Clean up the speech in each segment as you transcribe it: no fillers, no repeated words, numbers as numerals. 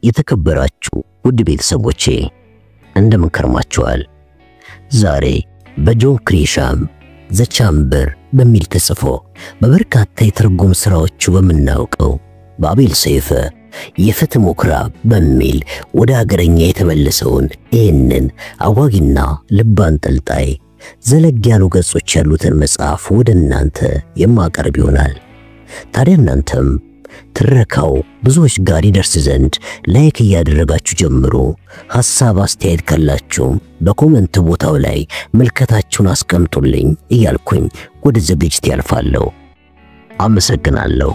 የተከበራችሁ ውድ ቤተሰቦቼ እንደምን ከርማችኋል? ዛሬ በጆን ክሪሻም ዘ ቻምበር በሚል ተጽፎ በበርካታ የትርጉም ስራዎቹ በምናውቀው በአቤል ሰይፈ የፍትህ ምኩራብ በሚል ወደ ሀገረኛ የተመለሰውን ይህንን አጓጊና ልብ አንጠልጣይ ዘለግ ያሉ ገጾች ያሉትን መጽሐፍ ወደ እናንተ የማቀርብ ይሆናል። ታዲያ እናንተም ትረካው ብዙዎች ጋር ይደርስ ዘንድ ላይክ እያደረጋችሁ ጀምሮ ሐሳብ አስተያየት ካላችሁ በኮሜንት ቦታው ላይ መልከታችሁን አስቀምጡልኝ እያልኩኝ ወደ ዝግጅት ያልፋለሁ። አመሰግናለሁ።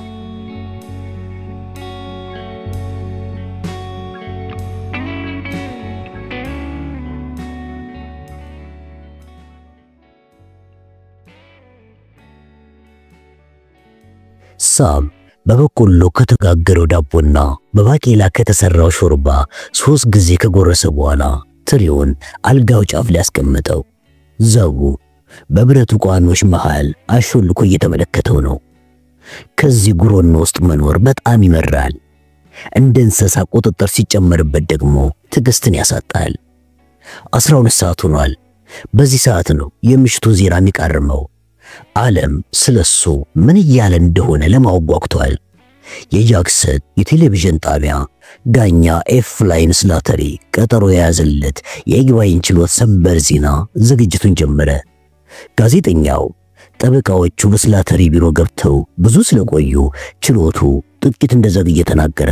ሳም በበቆሎ ከተጋገረው ዳቦና በባቄላ ከተሰራው ሾርባ 3 ጊዜ ከጎረሰ በኋላ ትሪውን አልጋው ጫፍ ላይ አስቀመጠው። ዘቡ በብረቱ ቋኖች መሃል አሾልኮ እየተመለከተው ነው። ከዚህ ጉሮኖ ውስጥ መኖር በጣም ይመራል። እንደ እንስሳ ቁጥጥር ሲጨመርበት ደግሞ ትዕግስትን ያሳጣል። 12 ሰዓት ሆኗል። በዚህ ሰዓት ነው የምሽቱ ዜና የሚቃርመው። ዓለም ስለሱ ምን እያለ እንደሆነ ለማወቅ የጃክሰን የቴሌቪዥን ጣቢያ ዳኛ ኤፍላይን ስላተሪ ቀጠሮ የያዘለት የይግባኝ ችሎት ሰበር ዜና ዝግጅቱን ጀመረ። ጋዜጠኛው ጠበቃዎቹ በስላተሪ ቢሮ ገብተው ብዙ ስለቆዩ ችሎቱ ጥቂት እንደዘገየ ተናገረ።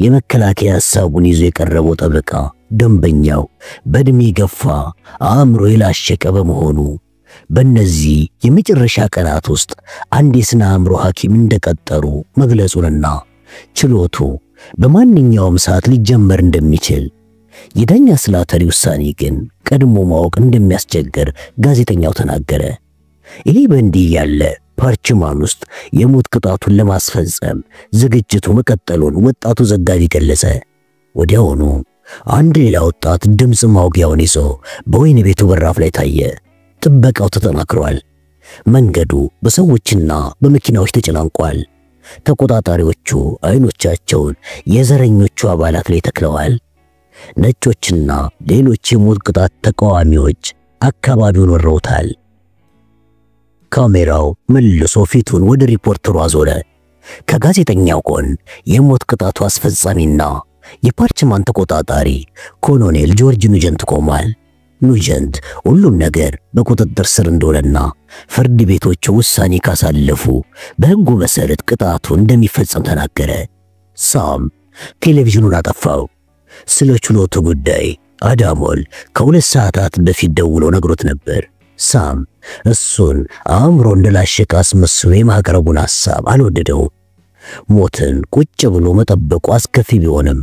የመከላከያ ሐሳቡን ይዞ የቀረበው ጠበቃ ደንበኛው በእድሜ ገፋ አእምሮ የላሸቀ በመሆኑ በእነዚህ የመጨረሻ ቀናት ውስጥ አንድ የስነ አእምሮ ሐኪም እንደቀጠሩ መግለጹንና ችሎቱ በማንኛውም ሰዓት ሊጀመር እንደሚችል የዳኛ ስላተሪ ውሳኔ ግን ቀድሞ ማወቅ እንደሚያስቸግር ጋዜጠኛው ተናገረ። ይህ በእንዲህ ያለ ፓርችማን ውስጥ የሞት ቅጣቱን ለማስፈጸም ዝግጅቱ መቀጠሉን ወጣቱ ዘጋቢ ገለጸ። ወዲያውኑ አንድ ሌላ ወጣት ድምጽ ማውጊያውን ይዞ በወይን ቤቱ በራፍ ላይ ታየ። ጥበቃው ተጠናክሯል። መንገዱ በሰዎችና በመኪናዎች ተጨናንቋል። ተቆጣጣሪዎቹ አይኖቻቸውን የዘረኞቹ አባላት ላይ ተክለዋል። ነጮችና ሌሎች የሞት ቅጣት ተቃዋሚዎች አካባቢውን ወረውታል። ካሜራው መልሶ ፊቱን ወደ ሪፖርተሩ አዞረ። ከጋዜጠኛው ጎን የሞት ቅጣቱ አስፈጻሚና የፓርችማን ተቆጣጣሪ ኮሎኔል ጆርጅ ኑጀንት ቆሟል። ኑጀንት ሁሉም ነገር በቁጥጥር ስር እንደሆነና ፍርድ ቤቶቹ ውሳኔ ካሳለፉ በሕጉ መሰረት ቅጣቱ እንደሚፈጸም ተናገረ። ሳም ቴሌቪዥኑን አጠፋው። ስለ ችሎቱ ጉዳይ አዳሞል ከ2 ሰዓታት በፊት ደውሎ ነግሮት ነበር። ሳም እሱን አእምሮ እንደላሸቀ አስመስሎ የማቅረቡን ሐሳብ አልወደደውም። ሞትን ቁጭ ብሎ መጠበቁ አስከፊ ቢሆንም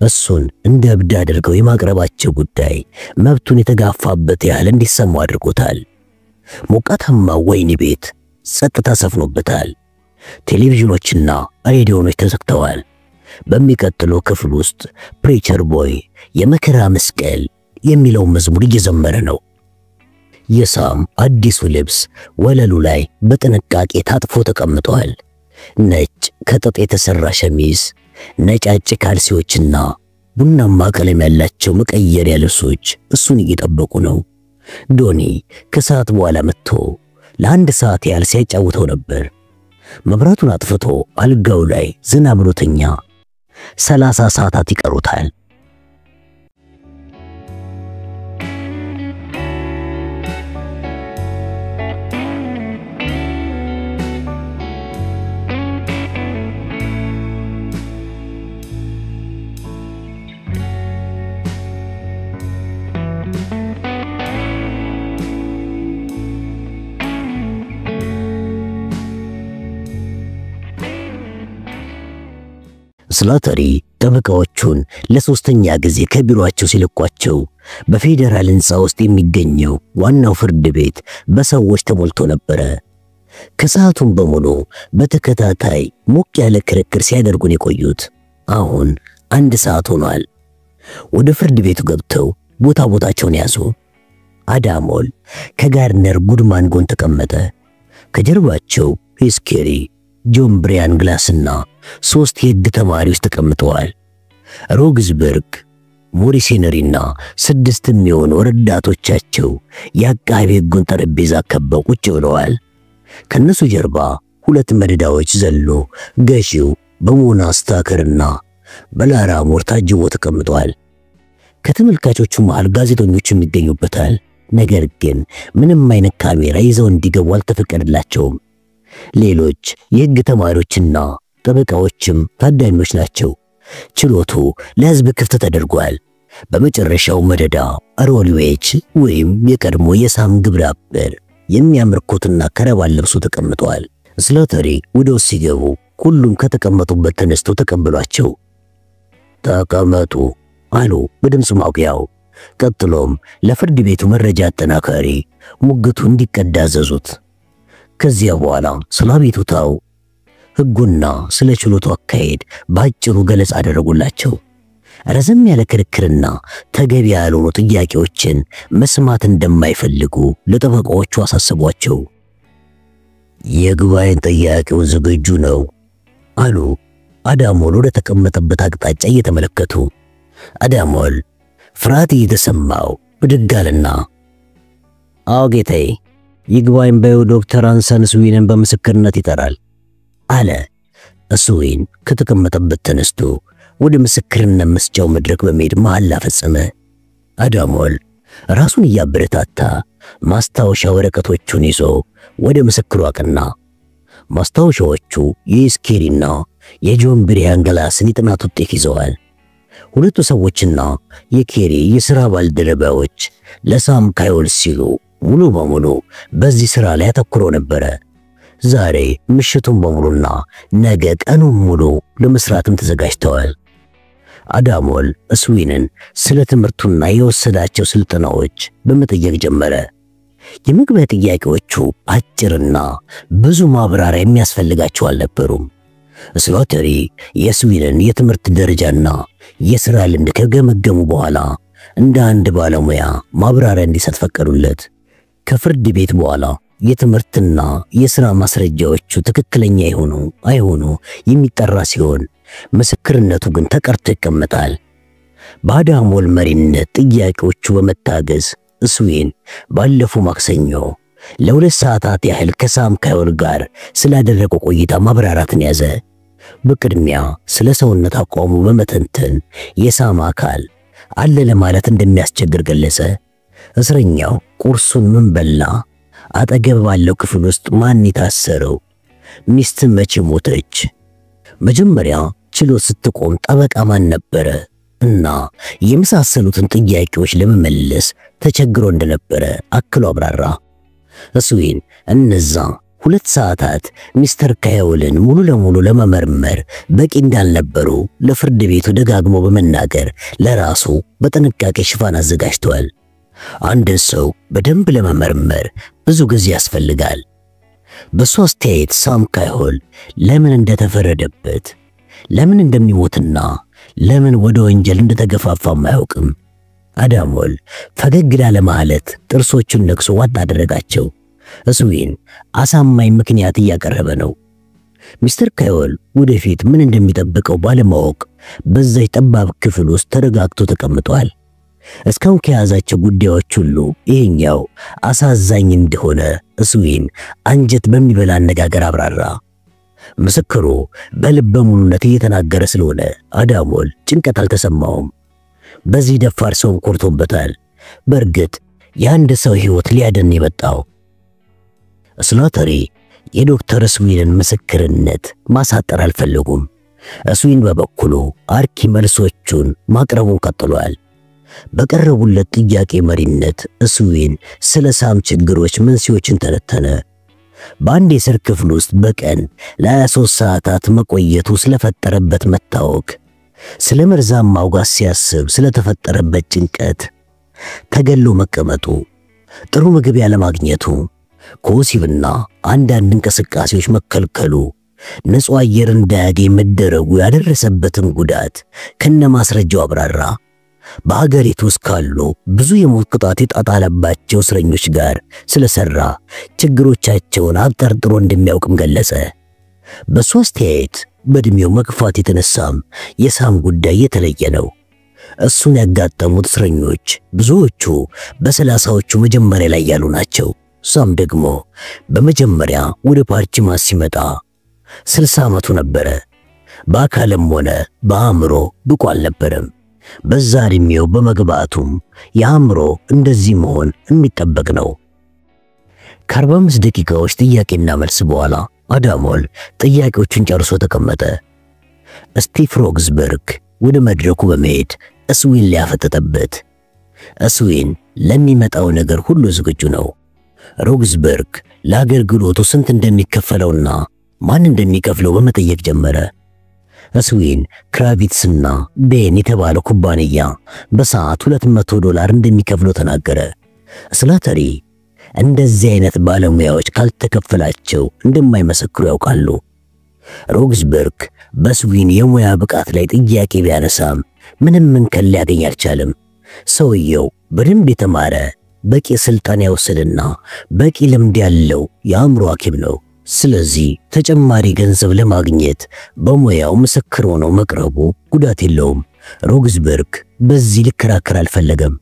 እሱን እንደ እብድ አድርገው የማቅረባቸው ጉዳይ መብቱን የተጋፋበት ያህል እንዲሰማው አድርጎታል። ሞቃታማው ወይን ቤት ጸጥታ ሰፍኖበታል። ቴሌቪዥኖችና ሬዲዮኖች ተዘግተዋል። በሚቀጥለው ክፍል ውስጥ ፕሬቸር ቦይ የመከራ መስቀል የሚለው መዝሙር እየዘመረ ነው። የሳም አዲሱ ልብስ ወለሉ ላይ በጥንቃቄ ታጥፎ ተቀምጧል። ነጭ ከጥጥ የተሰራ ሸሚዝ፣ ነጫጭ ካልሲዎችና ቡናማ ቀለም ያላቸው መቀየሪያ ልብሶች እሱን እየጠበቁ ነው። ዶኒ ከሰዓት በኋላ መጥቶ ለ1 ሰዓት ያህል ሲያጫውተው ነበር። መብራቱን አጥፍቶ አልጋው ላይ ዝና ብሎተኛ። 30 ሰዓታት ይቀሩታል። ስላተሪ ጠበቃዎቹን ለሶስተኛ ጊዜ ከቢሮአቸው ሲለቋቸው በፌዴራል ሕንፃ ውስጥ የሚገኘው ዋናው ፍርድ ቤት በሰዎች ተሞልቶ ነበረ። ከሰዓቱም በሙሉ በተከታታይ ሞቅ ያለ ክርክር ሲያደርጉን የቆዩት አሁን 1 ሰዓት ሆኗል። ወደ ፍርድ ቤቱ ገብተው ቦታቸውን ያዙ። አዳሞል ከጋርነር ጉድማን ጎን ተቀመጠ። ከጀርባቸው ሂስኬሪ፣ ጆን ብሪያን ግላስና 3 የሕግ ተማሪዎች ተቀምጠዋል። ሮግዝበርግ፣ ሞሪሴነሪና 6 የሚሆኑ ረዳቶቻቸው የአቃቤ ሕጉን ጠረጴዛ ከበው ቁጭ ብለዋል። ከነሱ ጀርባ 2 መደዳዎች ዘሎ ገዢው በሞናስታከርና በላራ ሞር ታጅቦ ተቀምጧል። ከተመልካቾቹ መሃል ጋዜጠኞችም ይገኙበታል። ነገር ግን ምንም አይነት ካሜራ ይዘው እንዲገቡ አልተፈቀደላቸውም። ሌሎች የሕግ ተማሪዎችና ጠበቃዎችም ታዳሚዎች ናቸው። ችሎቱ ለሕዝብ ክፍት ተደርጓል። በመጨረሻው መደዳ ሮሊዌች ወይም የቀድሞ የሳም ግብረ አበር የሚያምር ኮትና ከረባት ለብሶ ተቀምጧል። ስላተሪ ወደ ውስጥ ሲገቡ ሁሉም ከተቀመጡበት ተነስተው ተቀበሏቸው። ተቀመጡ አሉ በድምፅ ማጉያው። ቀጥሎም ለፍርድ ቤቱ መረጃ አጠናካሪ ሙግቱ እንዲቀዳ አዘዙት። ከዚያ በኋላ ስለ አቤቱታው ሕጉና ስለ ችሎቱ አካሄድ ባጭሩ ገለጻ አደረጉላቸው። ረዘም ያለ ክርክርና ተገቢ ያልሆኑ ጥያቄዎችን መስማት እንደማይፈልጉ ለጠበቃዎቹ አሳሰቧቸው። የግባይን ጥያቄው ዝግጁ ነው አሉ አዳሞል ወደ ተቀመጠበት አቅጣጫ እየተመለከቱ። አዳሞል ፍርሃት እየተሰማው ብድግ አለና አዎ ጌታዬ፣ ይግባኝ በይው ዶክተር አንሰን ስዊንን በምስክርነት ይጠራል አለ። ስዊን ከተቀመጠበት ተነስቶ ወደ ምስክርነት መስጫው መድረክ በመሄድ መሐላ ፈጸመ። አዳሞል ራሱን እያበረታታ ማስታወሻ ወረቀቶቹን ይዞ ወደ ምስክሩ አቀና። ማስታወሻዎቹ የሂስኬሪና የጆን ብሪያን ግላስን የጥናት ውጤት ይዘዋል። ሁለቱ ሰዎችና የኬሪ የሥራ ባልደረባዎች ለሳም ካዮል ሲሉ ሙሉ በሙሉ በዚህ ሥራ ላይ አተኩረው ነበረ። ዛሬ ምሽቱን በሙሉና ነገ ቀኑን ሙሉ ለመስራትም ተዘጋጅተዋል። አዳሞል ስዊንን ስለ ትምህርቱና የወሰዳቸው ስልጠናዎች በመጠየቅ ጀመረ። የመግቢያ ጥያቄዎቹ አጭርና ብዙ ማብራሪያ የሚያስፈልጋቸው አልነበሩም። ስላተሪ የስዊንን የትምህርት ደረጃና የሥራ ልምድ ከገመገሙ በኋላ እንደ አንድ ባለሙያ ማብራሪያ እንዲሰጥ ፈቀዱለት። ከፍርድ ቤት በኋላ የትምህርትና የሥራ ማስረጃዎቹ ትክክለኛ ይሆኑ አይሆኑ የሚጠራ ሲሆን ምስክርነቱ ግን ተቀርቶ ይቀመጣል። በአዳሞል መሪነት ጥያቄዎቹ በመታገዝ ስዊን ባለፈው ማክሰኞ ለ2 ሰዓታት ያህል ከሳም ካዮል ጋር ስላደረገው ቆይታ ማብራራትን ያዘ። በቅድሚያ ስለ ሰውነት አቋሙ በመተንተን የሳም አካል አለ ለማለት እንደሚያስቸግር ገለጸ። እስረኛው ቁርሱን ምን በላ፣ አጠገብ ባለው ክፍል ውስጥ ማን የታሰረው፣ ሚስት መቼ ሞተች፣ መጀመሪያ ችሎት ስትቆም ጠበቃ ማን ነበረ እና የመሳሰሉትን ጥያቄዎች ለመመለስ ተቸግሮ እንደነበረ አክሎ አብራራ። ስዊን እነዛ 2 ሰዓታት ሚስተር ካዮልን ሙሉ ለሙሉ ለመመርመር በቂ እንዳልነበሩ ለፍርድ ቤቱ ደጋግሞ በመናገር ለራሱ በጥንቃቄ ሽፋን አዘጋጅቷል። አንድ ሰው በደንብ ለመመርመር ብዙ ጊዜ ያስፈልጋል። በሱ አስተያየት ሳም ካዮል ለምን እንደተፈረደበት፣ ለምን እንደሚሞትና ለምን ወደ ወንጀል እንደተገፋፋም አያውቅም። አዳሞል ፈገግ ለማለት ጥርሶቹን ነክሶ ዋጥ አደረጋቸው። ስዊን አሳማኝ ምክንያት እያቀረበ ነው። ሚስተር ካዮል ወደፊት ምን እንደሚጠብቀው ባለማወቅ በዛች ጠባብ ክፍል ውስጥ ተረጋግቶ ተቀምጧል። እስካሁን ከያዛቸው ጉዳዮች ሁሉ ይሄኛው አሳዛኝ እንደሆነ ስዊን አንጀት በሚበላ አነጋገር አብራራ። ምስክሩ በልበ ሙሉነት እየተናገረ ስለሆነ አዳሞል ጭንቀት አልተሰማውም። በዚህ ደፋር ሰው ኮርቶበታል። በእርግጥ የአንድ ሰው ሕይወት ሊያድን የመጣው። ስላተሪ የዶክተር ስዊንን ምስክርነት ማሳጠር አልፈለጉም። ስዊን በበኩሉ አርኪ መልሶቹን ማቅረቡን ቀጥሏል። በቀረቡለት ጥያቄ መሪነት ስዊን ስለ ሳም ችግሮች መንስኤዎችን ተነተነ። በአንድ የእስር ክፍል ውስጥ በቀን ለ23 ሰዓታት መቆየቱ ስለፈጠረበት መታወክ፣ ስለ መርዛማው ጋዝ ሲያስብ ስለተፈጠረበት ጭንቀት፣ ተገሎ መቀመጡ፣ ጥሩ ምግብ ያለማግኘቱ፣ ከወሲብና አንዳንድ እንቅስቃሴዎች መከልከሉ፣ ንጹህ አየር እንዳያገኝ መደረጉ ያደረሰበትን ጉዳት ከነማስረጃው አብራራ። በሀገሪቱ ውስጥ ካሉ ብዙ የሞት ቅጣት የጣጣለባቸው እስረኞች ጋር ስለሰራ ችግሮቻቸውን አብጠርጥሮ እንደሚያውቅም ገለጸ። በሱ አስተያየት በእድሜው መግፋት የተነሳም የሳም ጉዳይ የተለየ ነው። እሱን ያጋጠሙት እስረኞች ብዙዎቹ በሰላሳዎቹ መጀመሪያ ላይ ያሉ ናቸው። ሳም ደግሞ በመጀመሪያ ወደ ፓርቺማስ ሲመጣ 60 ዓመቱ ነበረ። በአካልም ሆነ በአእምሮ ብቁ አልነበረም። በዛ እድሜው በመግባቱም የአእምሮ እንደዚህ መሆን የሚጠበቅ ነው። ከ45 ደቂቃዎች ጥያቄና መልስ በኋላ አዳሞል ጥያቄዎቹን ጨርሶ ተቀመጠ። ስቲቭ ሮግስበርግ ወደ መድረኩ በመሄድ እስዊን ሊያፈጠጠበት። እስዊን ለሚመጣው ነገር ሁሉ ዝግጁ ነው። ሮግስበርግ ለአገልግሎቱ ስንት እንደሚከፈለውና ማን እንደሚከፍለው በመጠየቅ ጀመረ። እስዊን ክራቪትስና ቤን የተባለው ኩባንያ በሰዓት $200 እንደሚከፍለው ተናገረ። ስላተሪ እንደዚህ አይነት ባለሙያዎች ካልተከፈላቸው እንደማይመሰክሩ ያውቃሉ። ሮግስበርግ በስዊን የሙያ ብቃት ላይ ጥያቄ ቢያነሳም ምንም እንከን ሊያገኝ አልቻለም። ሰውየው በደንብ የተማረ በቂ ስልጣን ያወሰደና በቂ ልምድ ያለው የአእምሮ ሐኪም ነው። ስለዚህ ተጨማሪ ገንዘብ ለማግኘት በሙያው ምስክር ሆኖ መቅረቡ ጉዳት የለውም። ሮግስበርግ በዚህ ሊከራከር አልፈለገም።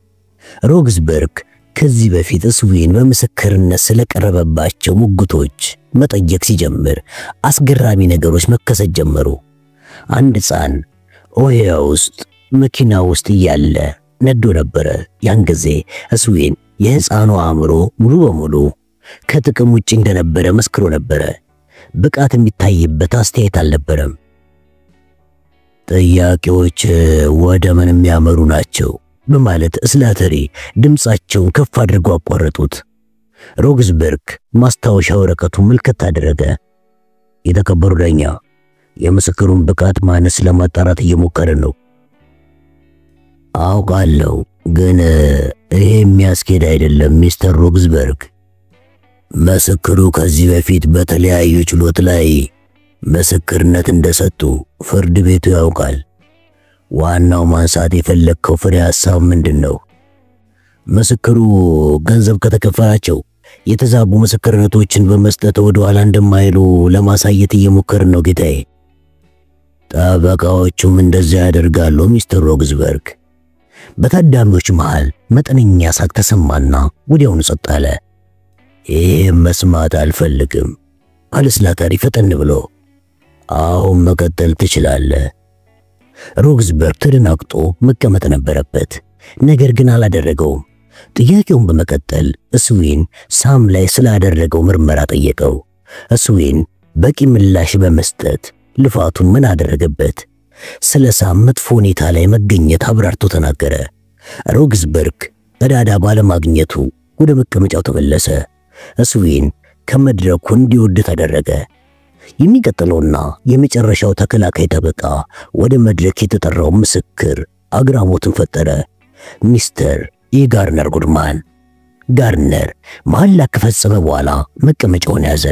ሮግስበርግ ከዚህ በፊት እስዊን በምስክርነት ስለቀረበባቸው ሙግቶች መጠየቅ ሲጀምር አስገራሚ ነገሮች መከሰት ጀመሩ። አንድ ሕፃን ኦሂዮ ውስጥ መኪና ውስጥ እያለ ነዶ ነበረ። ያን ጊዜ እስዊን የሕፃኑ አእምሮ ሙሉ በሙሉ ከጥቅም ውጭ እንደነበረ መስክሮ ነበረ። ብቃት የሚታይበት አስተያየት አልነበረም። ጥያቄዎች ወደ ምን የሚያመሩ ናቸው በማለት ስላተሪ ድምጻቸውን ከፍ አድርገው አቋረጡት። ሮግስበርግ ማስታወሻ ወረቀቱን መልከት አደረገ። የተከበሩ ዳኛ፣ የምስክሩን ብቃት ማነስ ለማጣራት እየሞከርን ነው። አውቃለሁ፣ ግን ይሄ የሚያስኬድ አይደለም ሚስተር ሮግስበርግ። ምስክሩ ከዚህ በፊት በተለያዩ ችሎት ላይ ምስክርነት እንደሰጡ ፍርድ ቤቱ ያውቃል። ዋናው ማንሳት የፈለከው ፍሬ ሐሳብ ምንድነው? ምስክሩ ገንዘብ ከተከፈላቸው የተዛቡ ምስክርነቶችን በመስጠት ወደ ኋላ እንደማይሉ ለማሳየት እየሞከርን ነው ጌታዬ። ጠበቃዎቹም እንደዚያ ያደርጋሉ ሚስተር ሮግስበርግ። በታዳሚዎች መሃል መጠነኛ ሳቅ ተሰማና ወዲያውኑ ጸጥ አለ። ይሄን መስማት አልፈልግም አለ ስላተሪ ፈጠን ብሎ። አሁን መቀጠል ትችላለህ። ሮግስበርግ ተደናግጦ መቀመጥ ነበረበት፣ ነገር ግን አላደረገውም። ጥያቄውን በመቀጠል እስዊን ሳም ላይ ስላደረገው ምርመራ ጠየቀው። እስዊን በቂ ምላሽ በመስጠት ልፋቱን ምን አደረገበት? ስለ ሳም መጥፎ ሁኔታ ላይ መገኘት አብራርቶ ተናገረ። ሮግስበርግ ቀዳዳ ባለማግኘቱ ወደ መቀመጫው ተመለሰ። እስዊን ከመድረኩ እንዲወርድ ተደረገ። የሚቀጥለውና የመጨረሻው ተከላካይ ጠበቃ ወደ መድረክ የተጠራው ምስክር አግራሞትን ፈጠረ። ሚስተር ኢጋርነር ጉድማን። ጋርነር መሐላ ከፈጸመ በኋላ መቀመጫውን ያዘ።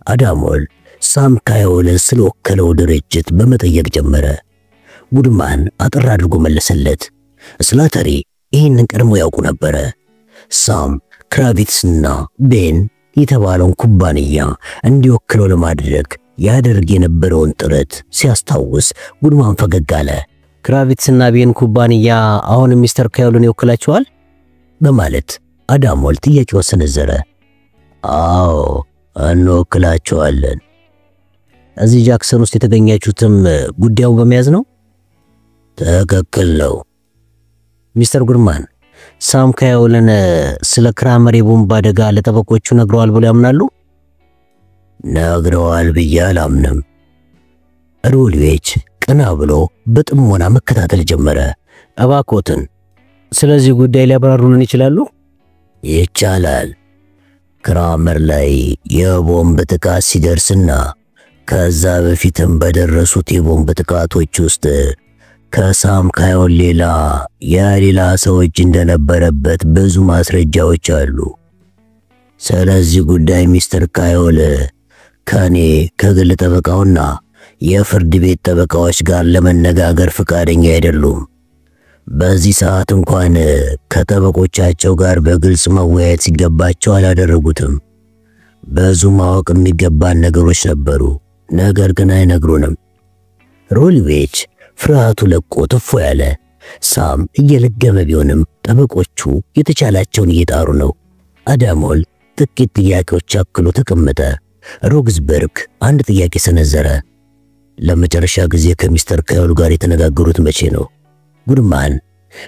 አዳሞል ሳም ካዮልን ስለወከለው ድርጅት በመጠየቅ ጀመረ። ጉድማን አጥር አድርጎ መለሰለት። ስላተሪ ይህንን ቀድሞ ያውቁ ነበረ። ሳም ክራቪትስና ቤን የተባለውን ኩባንያ እንዲወክለው ለማድረግ ያደርግ የነበረውን ጥረት ሲያስታውስ ጉድማን ፈገግ አለ። ክራቪትስና ቤን ኩባንያ አሁን ሚስተር ካዮልን ይወክላቸዋል በማለት አዳሞል ጥያቄውን ሰነዘረ። አዎ እንወክላቸዋለን። እዚህ ጃክሰን ውስጥ የተገኛችሁትም ጉዳዩን በመያዝ ነው? ትክክል ነው። ሚስተር ጉድማን ሳም ካዮልን ስለ ክራመር የቦምብ አደጋ ለጠበቆቹ ነግረዋል ብለው ያምናሉ? ነግረዋል ብዬ አላምንም። ሮልዌች ቀና ብሎ በጥሞና መከታተል ጀመረ። እባክዎትን ስለዚህ ጉዳይ ሊያብራሩልን ይችላሉ? ይቻላል። ክራመር ላይ የቦምብ ጥቃት ሲደርስና ከዛ በፊትም በደረሱት የቦምብ ጥቃቶች ውስጥ ከሳም ካዮል ሌላ ሰዎች እንደነበረበት ብዙ ማስረጃዎች አሉ። ስለዚህ ጉዳይ ሚስተር ካዮል ከኔ ከግል ጠበቃውና የፍርድ ቤት ጠበቃዎች ጋር ለመነጋገር ፈቃደኛ አይደሉም። በዚህ ሰዓት እንኳን ከጠበቆቻቸው ጋር በግልጽ መወያየት ሲገባቸው አላደረጉትም። ብዙ ማወቅ የሚገባን ነገሮች ነበሩ፣ ነገር ግን አይነግሩንም። ሮልዌች ፍርሃቱ ለቆ ትፎ ያለ። ሳም እየለገመ ቢሆንም ጠበቆቹ የተቻላቸውን እየጣሩ ነው። አዳሞል ጥቂት ጥያቄዎች አክሎ ተቀመጠ። ሮግስበርግ አንድ ጥያቄ ሰነዘረ። ለመጨረሻ ጊዜ ከሚስተር ካዮል ጋር የተነጋገሩት መቼ ነው? ጉድማን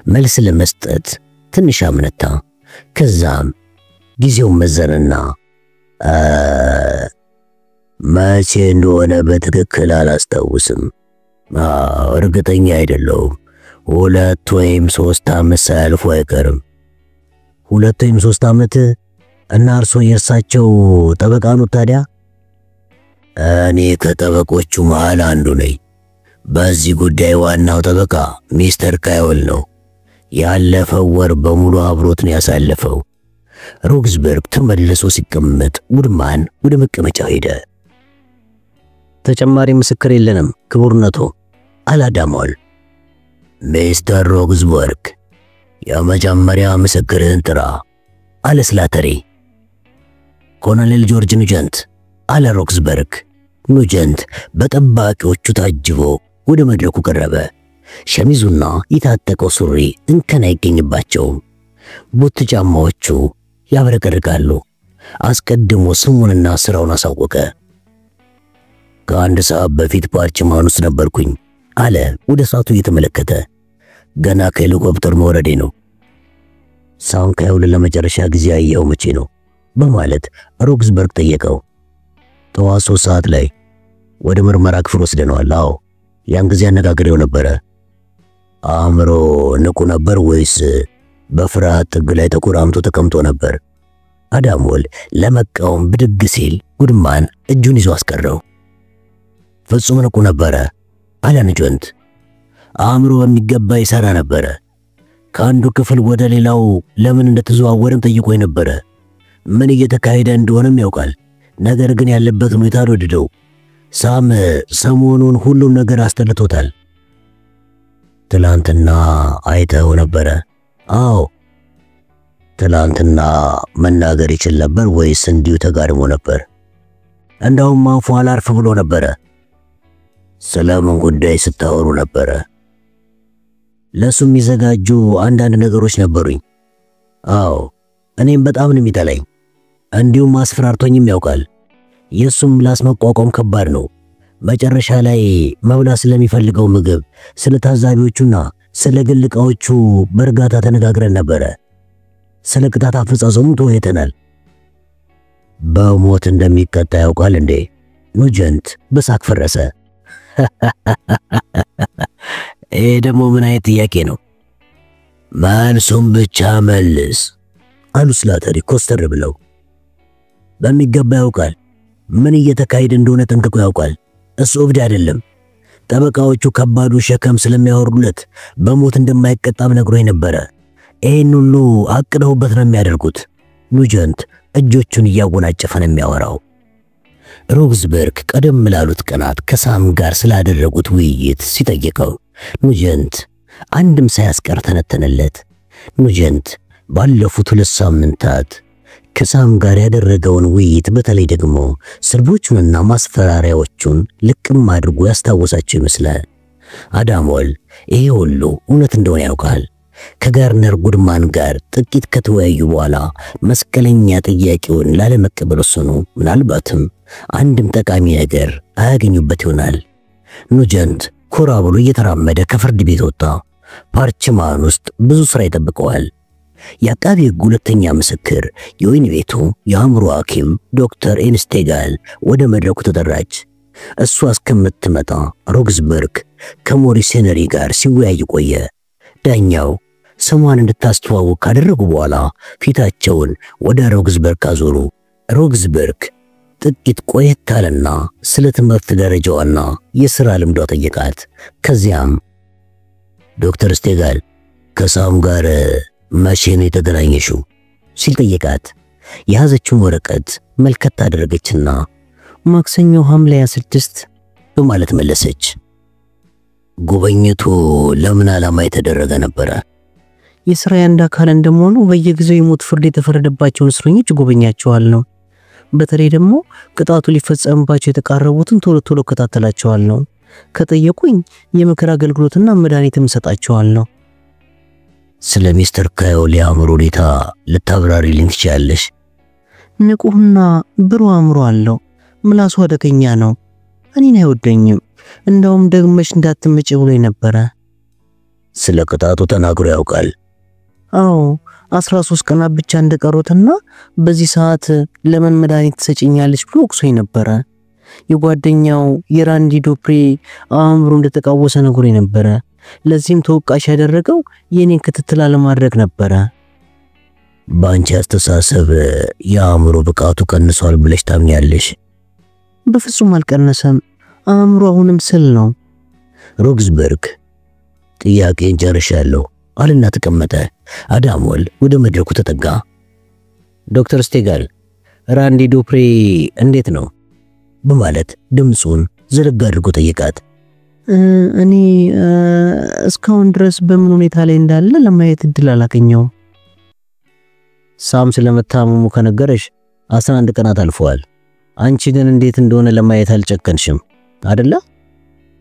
መልስ ለመስጠት ትንሽ አመነታ። ከዛም ጊዜውን መዘነና መቼ እንደሆነ በትክክል አላስታውስም። እርግጠኛ አይደለሁም። 2 ወይም 3 ዓመት ሳያልፉ አይቀርም። 2 ወይም 3 ዓመት? እና እርሶ የእርሳቸው ጠበቃ ነው ታዲያ? እኔ ከጠበቆቹ መሃል አንዱ ነኝ። በዚህ ጉዳይ ዋናው ጠበቃ ሚስተር ካዮል ነው። ያለፈው ወር በሙሉ አብሮት ነው ያሳለፈው። ሮግስበርግ ተመልሶ ሲቀመጥ ጉድማን ወደ መቀመጫው ሄደ። ተጨማሪ ምስክር የለንም ክቡርነቶ አላዳሞል። ሚስተር ሮግስበርግ የመጀመሪያ ምስክርህን ጥራ አለ ስላተሪ። ኮሎኔል ጆርጅ ኑጀንት አለ ሮግስበርግ። ኑጀንት በጠባቂዎቹ ታጅቦ ወደ መድረኩ ቀረበ። ሸሚዙና የታጠቀው ሱሪ እንከን አይገኝባቸውም። ቡት ጫማዎቹ ያብረቀርቃሉ። አስቀድሞ ስሙንና ስራውን አሳወቀ። ከአንድ ሰዓት በፊት ፓርችማን ውስጥ ነበርኩኝ አለ ወደ ሰዓቱ እየተመለከተ። ገና ከሄሊኮፕተር መውረዴ ነው። ሳም ካዮል ለመጨረሻ ጊዜ ያየው መቼ ነው በማለት ሮግስበርግ ጠየቀው። ጠዋት 3 ሰዓት ላይ ወደ ምርመራ ክፍል ወስደነዋል። አዎ ያን ጊዜ አነጋግሬው ነበረ። አእምሮ ንቁ ነበር ወይስ በፍርሃት ጥግ ላይ ተቆራምቶ ተቀምጦ ነበር? አዳሞል ለመቃወም ብድግ ሲል ጉድማን እጁን ይዞ አስቀረው። ፍጹም ንቁ ነበረ አለ ኑጀንት። አእምሮ በሚገባ ይሰራ ነበረ። ከአንዱ ክፍል ወደ ሌላው ለምን እንደተዘዋወረም ጠይቆኝ ነበረ። ምን እየተካሄደ እንደሆነም ያውቃል። ነገር ግን ያለበት ሁኔታ አልወደደው። ሳም ሰሞኑን ሁሉም ነገር አስጠልቶታል። ትላንትና አይተው ነበረ? አዎ። ትላንትና መናገር ይችል ነበር ወይስ እንዲሁ ተጋድሞ ነበር? እንደውም አፉ አላርፍ ብሎ ነበረ። ስለምን ጉዳይ ስታወሩ ነበረ? ለሱ የሚዘጋጁ አንዳንድ ነገሮች ነበሩኝ። አዎ እኔም በጣም ነው የሚጠላኝ። እንዲሁም አስፈራርቶኝም ያውቃል። የሱም ምላስ መቋቋም ከባድ ነው። መጨረሻ ላይ መብላት ስለሚፈልገው ምግብ፣ ስለ ታዛቢዎቹና ስለ ግል ዕቃዎቹ በእርጋታ ተነጋግረን ነበረ። ስለ ቅጣት አፈጻጸሙ ተወያይተናል። በሞት እንደሚቀጣ ያውቃል እንዴ? ኑጀንት በሳቅ ፈረሰ። ይሄ ደግሞ ምን አይነት ጥያቄ ነው? መልሱን ብቻ መልስ አሉ ስላተሪ ኮስተር ብለው። በሚገባ ያውቃል። ምን እየተካሄደ እንደሆነ ጠንቅቆ ያውቃል። እሱ እብድ አይደለም። ጠበቃዎቹ ከባዱ ሸክም ስለሚያወርዱለት በሞት እንደማይቀጣም ነግሮኝ ነበረ። ይሄን ሁሉ አቅደውበት ነው የሚያደርጉት። ኑጀንት እጆቹን እያወናጨፈ ነው የሚያወራው። ሮግስበርግ ቀደም ላሉት ቀናት ከሳም ጋር ስላደረጉት ውይይት ሲጠይቀው ኑጀንት አንድም ሳያስቀር ተነተነለት። ኑጀንት ባለፉት 2 ሳምንታት ከሳም ጋር ያደረገውን ውይይት በተለይ ደግሞ ስልቦቹንና ማስፈራሪያዎቹን ልቅም አድርጎ ያስታወሳቸው ይመስላል። አዳሞል ይሄ ሁሉ እውነት እንደሆነ ያውቃል። ከጋርነር ጉድማን ጋር ጥቂት ከተወያዩ በኋላ መስቀለኛ ጥያቄውን ላለመቀበል ወሰኑ። ምናልባትም አንድም ጠቃሚ ነገር አያገኙበት ይሆናል። ኑጀንት ኮራ ብሎ እየተራመደ ከፍርድ ቤት ወጣ። ፓርችማን ውስጥ ብዙ ስራ ይጠብቀዋል። የአቃቤ ሕግ ሁለተኛ ምስክር የወይን ቤቱ የአእምሮ ሐኪም ዶክተር ኤንስቴጋል ወደ መድረኩ ተጠራች። እሷ እስከምትመጣ ሮግስበርግ ከሞሪስ ሄነሪ ጋር ሲወያይ ቆየ። ዳኛው ስሟን እንድታስተዋውቅ ካደረጉ በኋላ ፊታቸውን ወደ ሮግስበርግ አዞሩ። ሮግዝበርግ ጥቂት ቆየት አለና ስለ ትምህርት ደረጃዋና የሥራ ልምዷ ጠየቃት። ከዚያም ዶክተር ስቴጋል ከሳም ጋር መቼ ነው የተገናኘሽው ሲል ጠየቃት። የያዘችውን ወረቀት መልከት አደረገችና ማክሰኞ ሐምሌ 26 በማለት መለሰች። ጉብኝቱ ለምን ዓላማ የተደረገ ነበረ? የሥራ አንድ አካል እንደመሆኑ በየጊዜው የሞት ፍርድ የተፈረደባቸውን እስረኞች ጎበኛቸዋለሁ። በተለይ ደግሞ ቅጣቱ ሊፈጸምባቸው የተቃረቡትን ቶሎ ቶሎ ከታተላቸዋለሁ። ከጠየቁኝ የምክር አገልግሎትና መድኃኒትም ሰጣቸዋለሁ። ስለ ሚስተር ካዮል የአእምሮ ሁኔታ ልታብራሪልኝ ትችያለሽ? ንቁህና ብሩህ አእምሮ አለው። ምላሱ አደገኛ ነው። እኔን አይወደኝም። እንደውም ደግመሽ እንዳትመጪ ብሎኝ ነበረ። ስለ ቅጣቱ ተናግሮ ያውቃል? አዎ 13 ቀናት ብቻ እንደቀሩትና በዚህ ሰዓት ለምን መድኃኒት ትሰጪኛለሽ ብሎ ወቅሶኝ ነበረ። የጓደኛው የራንዲ ዶፕሬ አእምሮ እንደተቃወሰ ነግሮኝ ነበረ። ለዚህም ተወቃሽ ያደረገው የኔን ክትትል አለማድረግ ነበረ። በአንቺ አስተሳሰብ የአእምሮ ብቃቱ ቀንሷል ብለሽ ታምኛለሽ? በፍጹም አልቀነሰም። አእምሮ አሁንም ስል ነው። ሮግዝበርግ ጥያቄን ጨርሻለሁ አለና ተቀመጠ። አዳሞል ወደ መድረኩ ተጠጋ። ዶክተር ስቴጋል ራንዲ ዶፕሬ እንዴት ነው በማለት ድምጹን ዝርግ አድርጎ ጠየቃት። እኔ እስካሁን ድረስ በምን ሁኔታ ላይ እንዳለ ለማየት እድል አላገኘው። ሳም ስለመታመሙ ከነገረሽ 11 ቀናት አልፈዋል። አንቺ ግን እንዴት እንደሆነ ለማየት አልጨከንሽም አይደለ?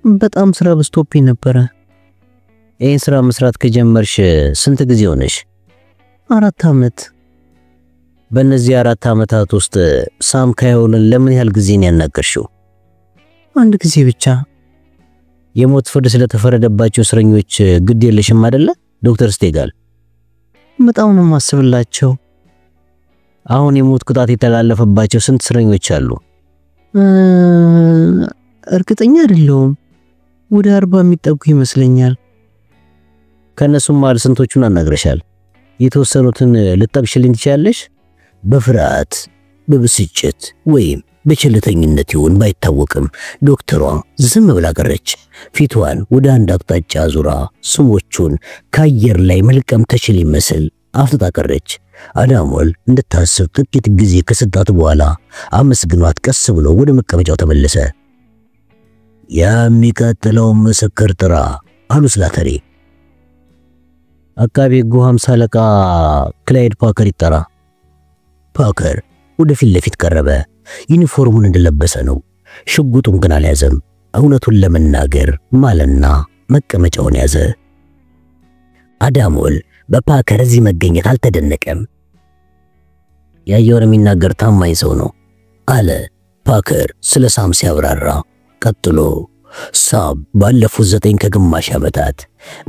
በጣም ስራ በዝቶብኝ ነበረ። ይህን ስራ መስራት ከጀመርሽ ስንት ጊዜ ሆነሽ? 4 ዓመት። በእነዚህ 4 ዓመታት ውስጥ ሳም ካዮልን ለምን ያህል ጊዜ ነው ያናገርሽው? አንድ ጊዜ ብቻ። የሞት ፍርድ ስለተፈረደባቸው እስረኞች ግድ የለሽም አይደለ ዶክተር ስቴጋል? በጣም ነው ማስብላቸው። አሁን የሞት ቅጣት የተላለፈባቸው ስንት እስረኞች አሉ? እርግጠኛ አይደለሁም። ወደ 40 የሚጠጉ ይመስለኛል። ከነሱም ማለት ስንቶቹን አናግረሻል? የተወሰኑትን ልጠቅሽልኝ ትችያለሽ? በፍርሃት በብስጭት ወይም በቸልተኝነት ይሁን ባይታወቅም ዶክተሯ ዝም ብላ ቀረች። ፊቷን ወደ አንድ አቅጣጫ ዙራ ስሞቹን ከአየር ላይ መልቀም ተችል ይመስል አፍጥጣ ቀረች። አዳሞል እንድታስብ ጥቂት ጊዜ ከሰጣት በኋላ አመስግኗት ቀስ ብሎ ወደ መቀመጫው ተመለሰ። የሚቀጥለው ምስክር ጥራ አሉ ስላተሪ። አቃቤ ሕጉ 50 አለቃ ክላይድ ፓከር ይጠራ። ፓከር ወደ ፊት ለፊት ቀረበ። ዩኒፎርሙን እንደለበሰ ነው። ሽጉጡን ግን አልያዘም። እውነቱን ለመናገር ማለና መቀመጫውን ያዘ። አዳሞል በፓከር እዚህ መገኘት አልተደነቀም። ያየውን የሚናገር ታማኝ ሰው ነው አለ ፓከር ስለ ሳም ሲያብራራ። ቀጥሎ ሳም ባለፉት 9 ከግማሽ ዓመታት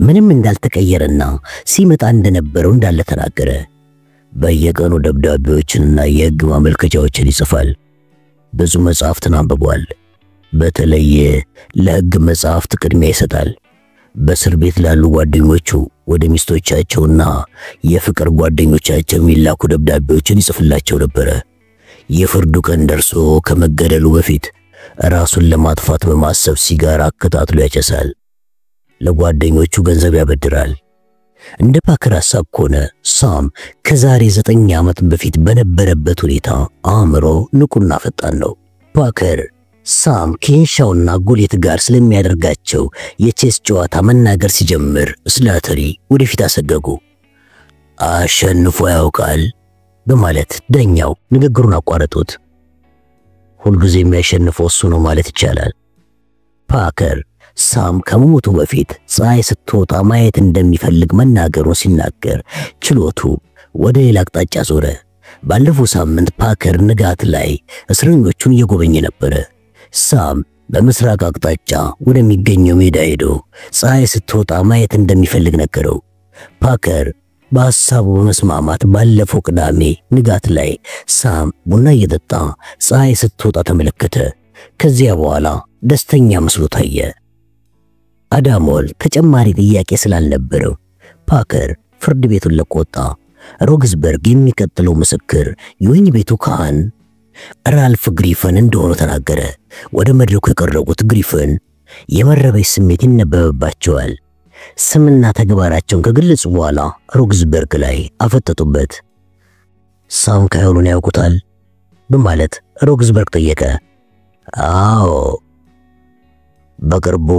ምንም እንዳልተቀየረና ሲመጣ እንደነበረው እንዳለ ተናገረ። በየቀኑ ደብዳቤዎችንና የሕግ ማመልከቻዎችን ይጽፋል። ብዙ መጽሐፍትን አንብቧል። በተለይ ለሕግ መጽሐፍት ቅድሚያ ይሰጣል። በእስር ቤት ላሉ ጓደኞቹ ወደ ሚስቶቻቸውና የፍቅር ጓደኞቻቸው የሚላኩ ደብዳቤዎችን ይጽፍላቸው ነበር። የፍርዱ ቀን ደርሶ ከመገደሉ በፊት ራሱን ለማጥፋት በማሰብ ሲጋራ አከታትሎ ያጨሳል። ለጓደኞቹ ገንዘብ ያበድራል። እንደ ፓከር ሐሳብ ከሆነ ሳም ከዛሬ 9 ዓመት በፊት በነበረበት ሁኔታ አእምሮ ንቁና ፈጣን ነው። ፓከር ሳም ኬንሻውና ጉሌት ጋር ስለሚያደርጋቸው የቼስ ጨዋታ መናገር ሲጀምር ስላተሪ ወደፊት አሰገጉ። አሸንፎ ያውቃል በማለት ዳኛው ንግግሩን አቋረጡት። ሁልጊዜ የሚያሸንፈው እሱ ነው ማለት ይቻላል። ፓከር ሳም ከመሞቱ በፊት ፀሐይ ስትወጣ ማየት እንደሚፈልግ መናገሩን ሲናገር ችሎቱ ወደ ሌላ አቅጣጫ ዞረ። ባለፈው ሳምንት ፓከር ንጋት ላይ እስረኞቹን እየጎበኘ ነበር። ሳም በምስራቅ አቅጣጫ ወደሚገኘው ሜዳ ሄዶ ፀሐይ ስትወጣ ማየት እንደሚፈልግ ነገረው። ፓከር በሐሳቡ በመስማማት ባለፈው ቅዳሜ ንጋት ላይ ሳም ቡና እየጠጣ ፀሐይ ስትወጣ ተመለከተ። ከዚያ በኋላ ደስተኛ መስሎ ታየ። አዳሞል ተጨማሪ ጥያቄ ስላልነበረው ፓከር ፍርድ ቤቱን ለቆ ወጣ። ሮግዝበርግ የሚቀጥለው ምስክር የወህኒ ቤቱ ካህን ራልፍ ግሪፈን እንደሆነ ተናገረ። ወደ መድረኩ የቀረቡት ግሪፈን የመረበሽ ስሜት ይነበብባቸዋል። ስምና ተግባራቸውን ከገለጹ በኋላ ሮግዝበርግ ላይ አፈጠጡበት። ሳም ካዮሉን ያውቁታል በማለት ሮግዝበርግ ጠየቀ። አዎ። በቅርቡ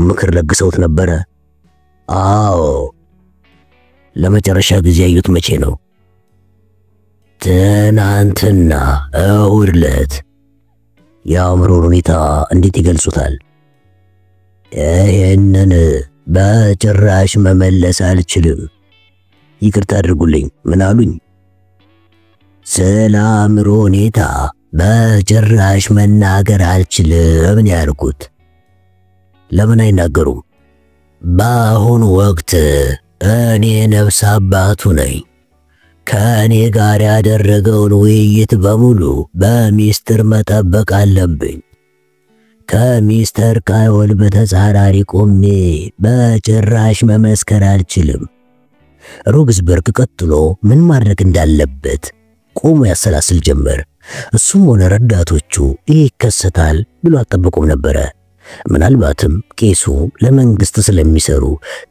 ምክር ለግሰውት ነበረ? አዎ። ለመጨረሻ ጊዜ ያዩት መቼ ነው? ትናንትና እሁድ ዕለት። የአእምሮን ሁኔታ እንዴት ይገልጹታል? ይህንን በጭራሽ መመለስ አልችልም። ይቅርታ አድርጉልኝ። ምን አሉኝ? ስለ አእምሮ ሁኔታ በጭራሽ መናገር አልችልም ያልኩት። ለምን አይናገሩም? በአሁኑ ወቅት እኔ ነፍስ አባቱ ነኝ። ከእኔ ጋር ያደረገውን ውይይት በሙሉ በሚስጥር መጠበቅ አለብኝ። ከሚስተር ካዮል በተጻራሪ ቆሜ በጭራሽ መመስከር አልችልም። ሮግዝበርግ ቀጥሎ ምን ማድረግ እንዳለበት ቆሞ ያሰላስል ጀመር። እሱም ሆነ ረዳቶቹ ይህ ይከሰታል ብሎ አልጠበቁም ነበረ። ምናልባትም ቄሱ ለመንግስት ስለሚሰሩ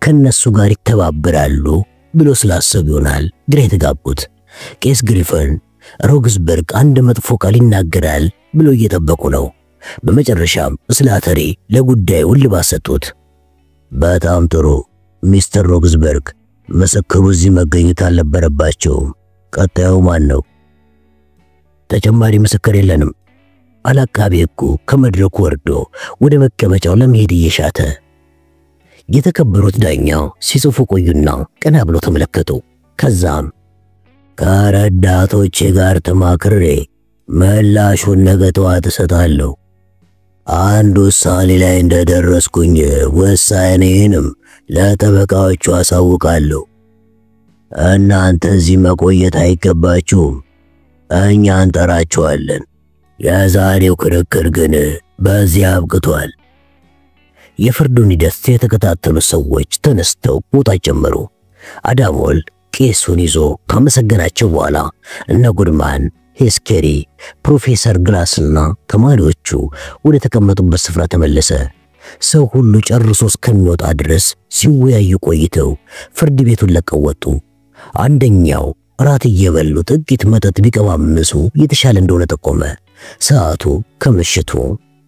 ከነሱ ጋር ይተባበራሉ ብሎ ስላሰቡ ይሆናል ግራ የተጋቡት። ቄስ ግሪፈን ሮግዝበርግ አንድ መጥፎ ቃል ይናገራል ብሎ እየጠበቁ ነው። በመጨረሻም ስላተሪ ለጉዳዩ እልባት ሰጡት። በጣም ጥሩ ሚስተር ሮግዝበርግ፣ ምስክሩ እዚህ መገኘት አልነበረባቸውም። ቀጣዩ ማን ነው? ተጨማሪ ምስክር የለንም። አቃቤ ሕጉ ከመድረኩ ወርዶ ወደ መቀመጫው ለመሄድ እየሻተ። የተከበሩት ዳኛው ሲጽፉ ቆዩና ቀና ብሎ ተመለከቱ። ከዛም ከረዳቶቼ ጋር ተማክሬ ምላሹን ነገ ጠዋት እሰጣለሁ። አንድ ውሳኔ ላይ እንደደረስኩኝ ውሳኔንም ለጠበቃዎቹ አሳውቃለሁ። እናንተ እዚህ መቆየት አይገባችሁም። እኛ እንጠራችኋለን። የዛሬው ክርክር ግን በዚህ አብቅቷል። የፍርዱን ሂደት የተከታተሉ ሰዎች ተነስተው መውጣት ጀመሩ። አዳሞል ቄሱን ይዞ ካመሰገናቸው በኋላ እነ ጉድማን፣ ሄስኬሪ፣ ፕሮፌሰር ግላስና ተማሪዎቹ ወደ ተቀመጡበት ስፍራ ተመለሰ። ሰው ሁሉ ጨርሶ እስከሚወጣ ድረስ ሲወያዩ ቆይተው ፍርድ ቤቱን ለቀው ወጡ። አንደኛው ራት እየበሉ ጥቂት መጠጥ ቢቀማምሱ የተሻለ እንደሆነ ጠቆመ። ሰዓቱ ከምሽቱ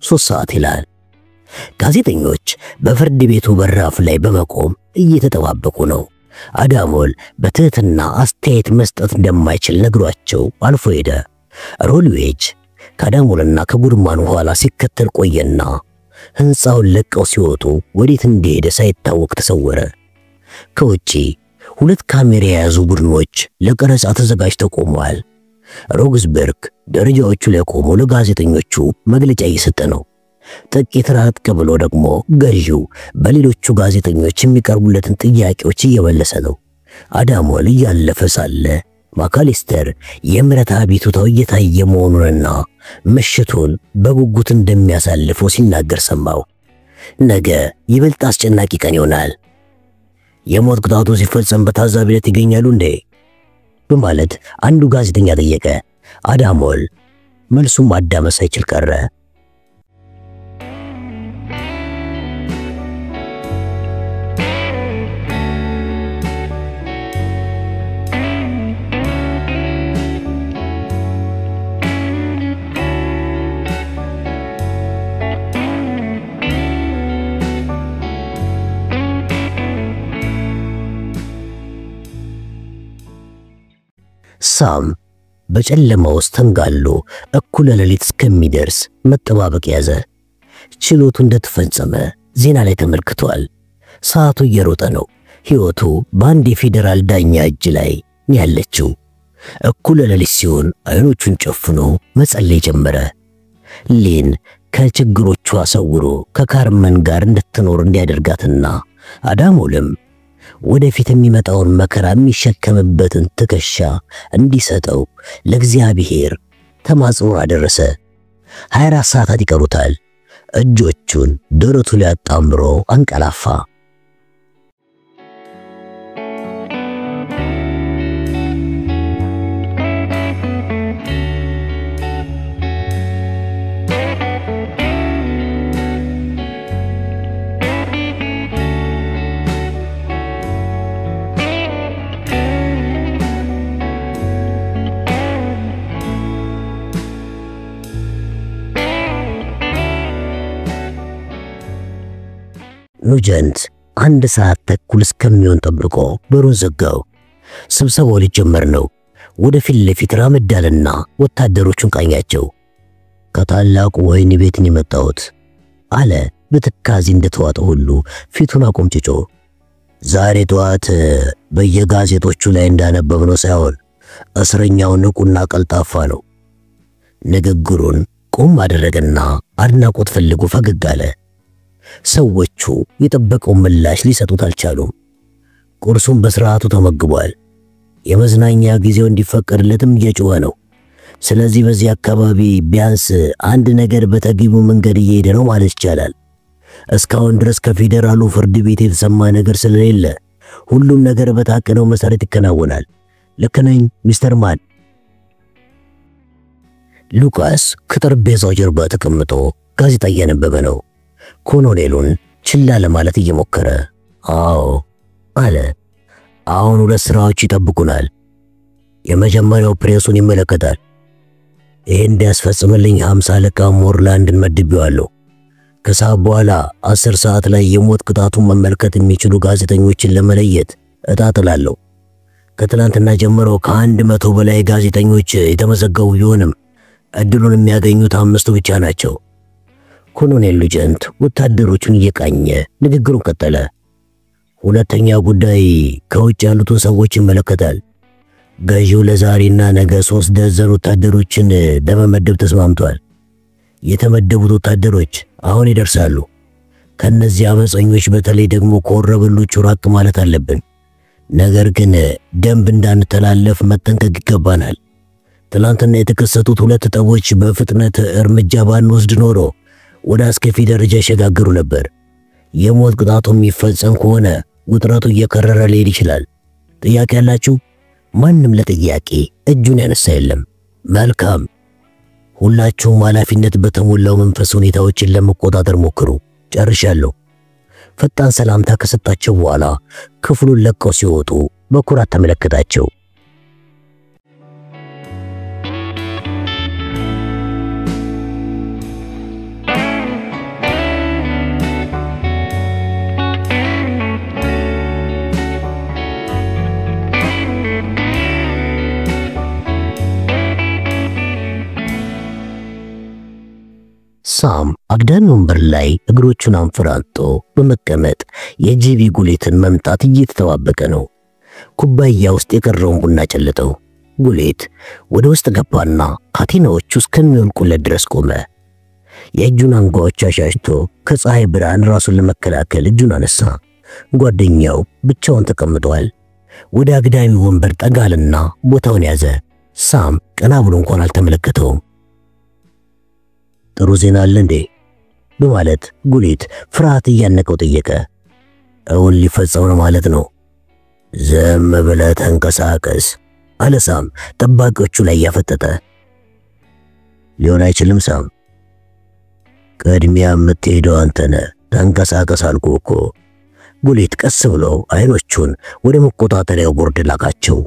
3 ሰዓት ይላል። ጋዜጠኞች በፍርድ ቤቱ በራፍ ላይ በመቆም እየተጠባበቁ ነው። አዳሞል በትህትና አስተያየት መስጠት እንደማይችል ነግሯቸው አልፎ ሄደ። ሮልዌጅ ከአዳሞልና ከጉድማን ኋላ ሲከተል ቆየና ሕንፃውን ለቀው ሲወጡ ወዴት እንደሄደ ሳይታወቅ ተሰወረ። ከውጪ 2 ካሜራ የያዙ ቡድኖች ለቀረጻ ተዘጋጅተው ቆመዋል። ሮግዝበርግ ደረጃዎቹ ላይ ቆሞ ለጋዜጠኞቹ መግለጫ እየሰጠ ነው። ጥቂት ራቅ ብሎ ደግሞ ገዢው በሌሎቹ ጋዜጠኞች የሚቀርቡለትን ጥያቄዎች እየመለሰ ነው። አዳሞል እያለፈ ሳለ ማካሊስተር የምሕረት አቤቱታው እየታየ መሆኑንና ምሽቱን በጉጉት እንደሚያሳልፈው ሲናገር ሰማው። ነገ ይበልጥ አስጨናቂ ቀን ይሆናል። የሞት ቅጣቱ ሲፈጸም በታዛቢነት ይገኛሉ እንዴ? በማለት አንዱ ጋዜጠኛ ጠየቀ። አዳሞል መልሱም ማዳመጥ ሳይችል ቀረ። ሳም በጨለማ ውስጥ ተንጋሎ እኩለ ሌሊት እስከሚደርስ መጠባበቅ ያዘ። ችሎቱ እንደተፈጸመ ዜና ላይ ተመልክቷል። ሰዓቱ እየሮጠ ነው። ሕይወቱ በአንድ የፌዴራል ዳኛ እጅ ላይ ያለችው። እኩለ ሌሊት ሲሆን አይኖቹን ጨፍኖ መጸለይ ጀመረ። ሊን ከችግሮቿ ሰውሮ ከካርመን ጋር እንድትኖር እንዲያደርጋትና አዳሞልም ወደፊት የሚመጣውን መከራ የሚሸከምበትን ትከሻ እንዲሰጠው ለእግዚአብሔር ተማጽኖ አደረሰ። 24 ሰዓታት ይቀሩታል። እጆቹን ደረቱ ላይ አጣምሮ አንቀላፋ። ኑጀንት 1 ሰዓት ተኩል እስከሚሆን ጠብቆ በሩን ዘጋው። ስብሰባው ሊጀመር ነው። ወደፊት ለፊት ራመዳልና ወታደሮቹን ቃኛቸው። ከታላቁ ወህኒ ቤት ነው የመጣሁት አለ በትካዜ እንደተዋጠ ሁሉ ፊቱን አቆምጭጮ። ዛሬ ጠዋት በየጋዜጦቹ ላይ እንዳነበብነው ሳይሆን እስረኛው ንቁና ቀልጣፋ ነው። ንግግሩን ቆም አደረገና አድናቆት ፈልጎ ፈገግ አለ። ሰዎቹ የጠበቀው ምላሽ ሊሰጡት አልቻሉም። ቁርሱን በስርዓቱ ተመግቧል። የመዝናኛ ጊዜው እንዲፈቀድለትም እየጮኸ ነው። ስለዚህ በዚህ አካባቢ ቢያንስ አንድ ነገር በተገቢው መንገድ እየሄደ ነው ማለት ይቻላል። እስካሁን ድረስ ከፌደራሉ ፍርድ ቤት የተሰማ ነገር ስለሌለ ሁሉም ነገር በታቀደው መሰረት ይከናወናል። ልክ ነኝ ሚስተር ማን? ሉቃስ ከጠረጴዛው ጀርባ ተቀምጦ ጋዜጣ እያነበበ ነው። ኮሎኔሉን ችላ ለማለት እየሞከረ አዎ አለ። አሁን 2 ስራዎች ይጠብቁናል። የመጀመሪያው ፕሬሱን ይመለከታል። ይሄን እንዲያስፈጽምልኝ 50 አለቃ ሞርላንድን መድቤዋለሁ። ከሰዓት በኋላ 10 ሰዓት ላይ የሞት ቅጣቱን መመልከት የሚችሉ ጋዜጠኞችን ለመለየት እጣጥላለሁ። ከትናንትና ጀምሮ ከ100 በላይ ጋዜጠኞች የተመዘገቡ ቢሆንም እድሉን የሚያገኙት 5 ብቻ ናቸው። ኮሎኔል ኑጀንት ወታደሮቹን እየቃኘ ንግግሩን ቀጠለ። ሁለተኛ ጉዳይ ከውጭ ያሉትን ሰዎች ይመለከታል። ገዢው ለዛሬና ነገ 3 ደርዘን ወታደሮችን ለመመደብ ተስማምቷል። የተመደቡት ወታደሮች አሁን ይደርሳሉ። ከነዚህ አመፀኞች በተለይ ደግሞ ከወረበሎቹ ራቅ ማለት አለብን። ነገር ግን ደንብ እንዳንተላለፍ መጠንቀቅ ይገባናል። ትናንትና የተከሰቱት 2 ጠቦች በፍጥነት እርምጃ ባንወስድ ኖሮ ወደ አስከፊ ደረጃ ይሸጋገሩ ነበር። የሞት ቅጣቱ የሚፈጸም ከሆነ ውጥረቱ እየከረረ ሊሄድ ይችላል። ጥያቄ ያላችሁ? ማንም ለጥያቄ እጁን ያነሳ የለም። መልካም፣ ሁላችሁም ኃላፊነት በተሞላው መንፈስ ሁኔታዎችን ለመቆጣጠር ሞክሩ። ጨርሻለሁ። ፈጣን ሰላምታ ከሰጣቸው በኋላ ክፍሉን ለቀው ሲወጡ በኩራት ተመለከታቸው። ሳም አግዳሚ ወንበር ላይ እግሮቹን አንፈራጦ በመቀመጥ የጂቢ ጉሌትን መምጣት እየተጠባበቀ ነው። ኩባያ ውስጥ የቀረውን ቡና ጨለጠው። ጉሌት ወደ ውስጥ ገባና ካቴናዎቹ እስከሚወልቁለት ድረስ ቆመ። የእጁን አንጓዎች አሻሽቶ ከፀሐይ ብርሃን ራሱን ለመከላከል እጁን አነሳ። ጓደኛው ብቻውን ተቀምጧል። ወደ አግዳሚ ወንበር ጠጋልና ቦታውን ያዘ። ሳም ቀና ብሎ እንኳን አልተመለከተውም። ጥሩ ዜና አለ እንዴ? በማለት ጉሌት ፍርሃት እያነቀው ጠየቀ። እውን ሊፈጸም ነው ማለት ነው? ዝም ብለህ ተንቀሳቀስ አለ ሳም ጠባቂዎቹ ላይ ያፈጠጠ። ሊሆን አይችልም ሳም፣ ቀድሚያ የምትሄደው አንተ ነህ። ተንቀሳቀስ አልኩህ እኮ። ጉሌት ቀስ ብሎ አይኖቹን ወደ መቆጣጠሪያው ቦርድ ላካቸው።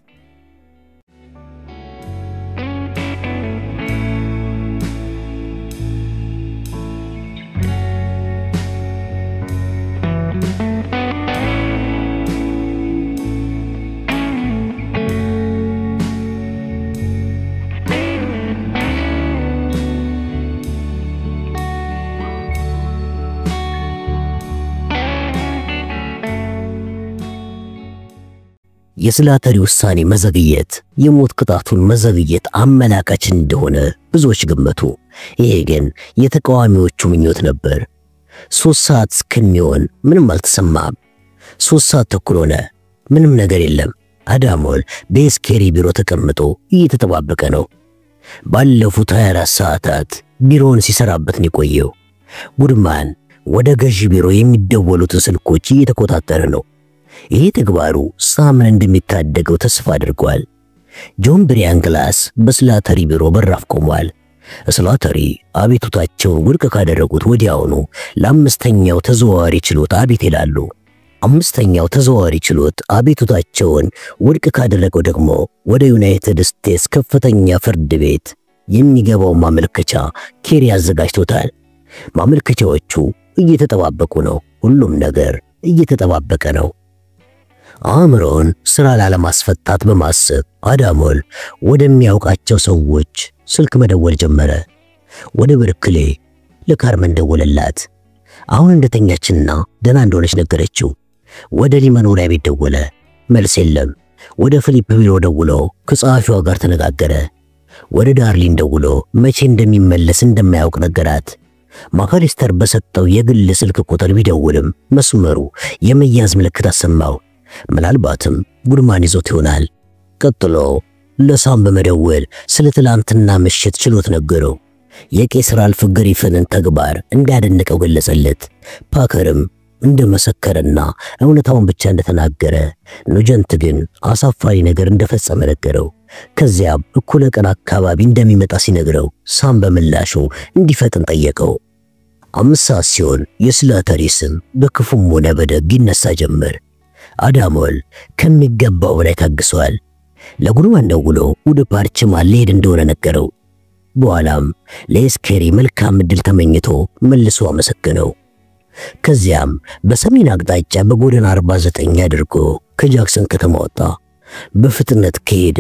የስላተሪ ውሳኔ መዘግየት የሞት ቅጣቱን መዘግየት አመላካች እንደሆነ ብዙዎች ገመቱ። ይሄ ግን የተቃዋሚዎቹ ምኞት ነበር። 3 ሰዓት እስከሚሆን ምንም አልተሰማም። 3 ሰዓት ተኩል ሆነ። ምንም ነገር የለም። አዳሞል በስኬሪ ቢሮ ተቀምጦ እየተጠባበቀ ነው። ባለፉት 24 ሰዓታት ቢሮውን ሲሰራበት ነው የቆየው። ጉድማን ወደ ገዢ ቢሮ የሚደወሉትን ስልኮች እየተቆጣጠረ ነው። ይሄ ተግባሩ ሳምን እንደሚታደገው ተስፋ አድርጓል። ጆን ብሪያንግላስ በስላተሪ ቢሮ በራፍ ቆሟል። ስላተሪ አቤቱታቸውን ውድቅ ካደረጉት ወዲያውኑ ለአምስተኛው ተዘዋዋሪ ችሎት አቤት ይላሉ። አምስተኛው ተዘዋዋሪ ችሎት አቤቱታቸውን ውድቅ ካደረገው ደግሞ ወደ ዩናይትድ ስቴትስ ከፍተኛ ፍርድ ቤት የሚገባው ማመልከቻ ኬሪ አዘጋጅቶታል። ማመልከቻዎቹ እየተጠባበቁ ነው። ሁሉም ነገር እየተጠባበቀ ነው። አእምሮን ስራ ላለማስፈታት በማሰብ አዳሞል ወደሚያውቃቸው ሰዎች ስልክ መደወል ጀመረ። ወደ በርክሌ ለካርመን ደወለላት። አሁን እንደተኛችና ደህና እንደሆነች ነገረችው። ወደ ሊ መኖሪያ ቤት ደወለ። መልስ የለም። ወደ ፊሊፕ ቢሮ ደውሎ ከጸሐፊዋ ጋር ተነጋገረ። ወደ ዳርሊን ደውሎ መቼ እንደሚመለስ እንደማያውቅ ነገራት። ማካሊስተር በሰጠው የግል ስልክ ቁጥር ቢደውልም መስመሩ የመያዝ ምልክት አሰማው። ምናልባትም ጉድማን ይዞት ይሆናል። ቀጥሎ ለሳም በመደወል ስለ ትላንትና ምሽት ችሎት ነገረው። የቄስ ራልፍ ግሪፍንን ተግባር እንዳደነቀው ገለጸለት። ፓከርም እንደመሰከረና እውነታውን ብቻ እንደተናገረ፣ ኑጀንት ግን አሳፋሪ ነገር እንደፈጸመ ነገረው። ከዚያም እኩለ ቀን አካባቢ እንደሚመጣ ሲነግረው ሳም በምላሹ እንዲፈጥን ጠየቀው። 5 ሰዓት ሲሆን የስላተሪ ስም በክፉም ሆነ በደግ ይነሳ ጀመር። አዳሞል ከሚገባው በላይ ታግሷል። ለጉድማን ደውሎ ወደ ፓርችማን ሊሄድ እንደሆነ ነገረው። በኋላም ለኤስኬሪ መልካም ዕድል ተመኝቶ መልሶ አመሰገነው። ከዚያም በሰሜን አቅጣጫ በጎዳና 49 አድርጎ ከጃክሰን ከተማ ወጣ። በፍጥነት ከሄደ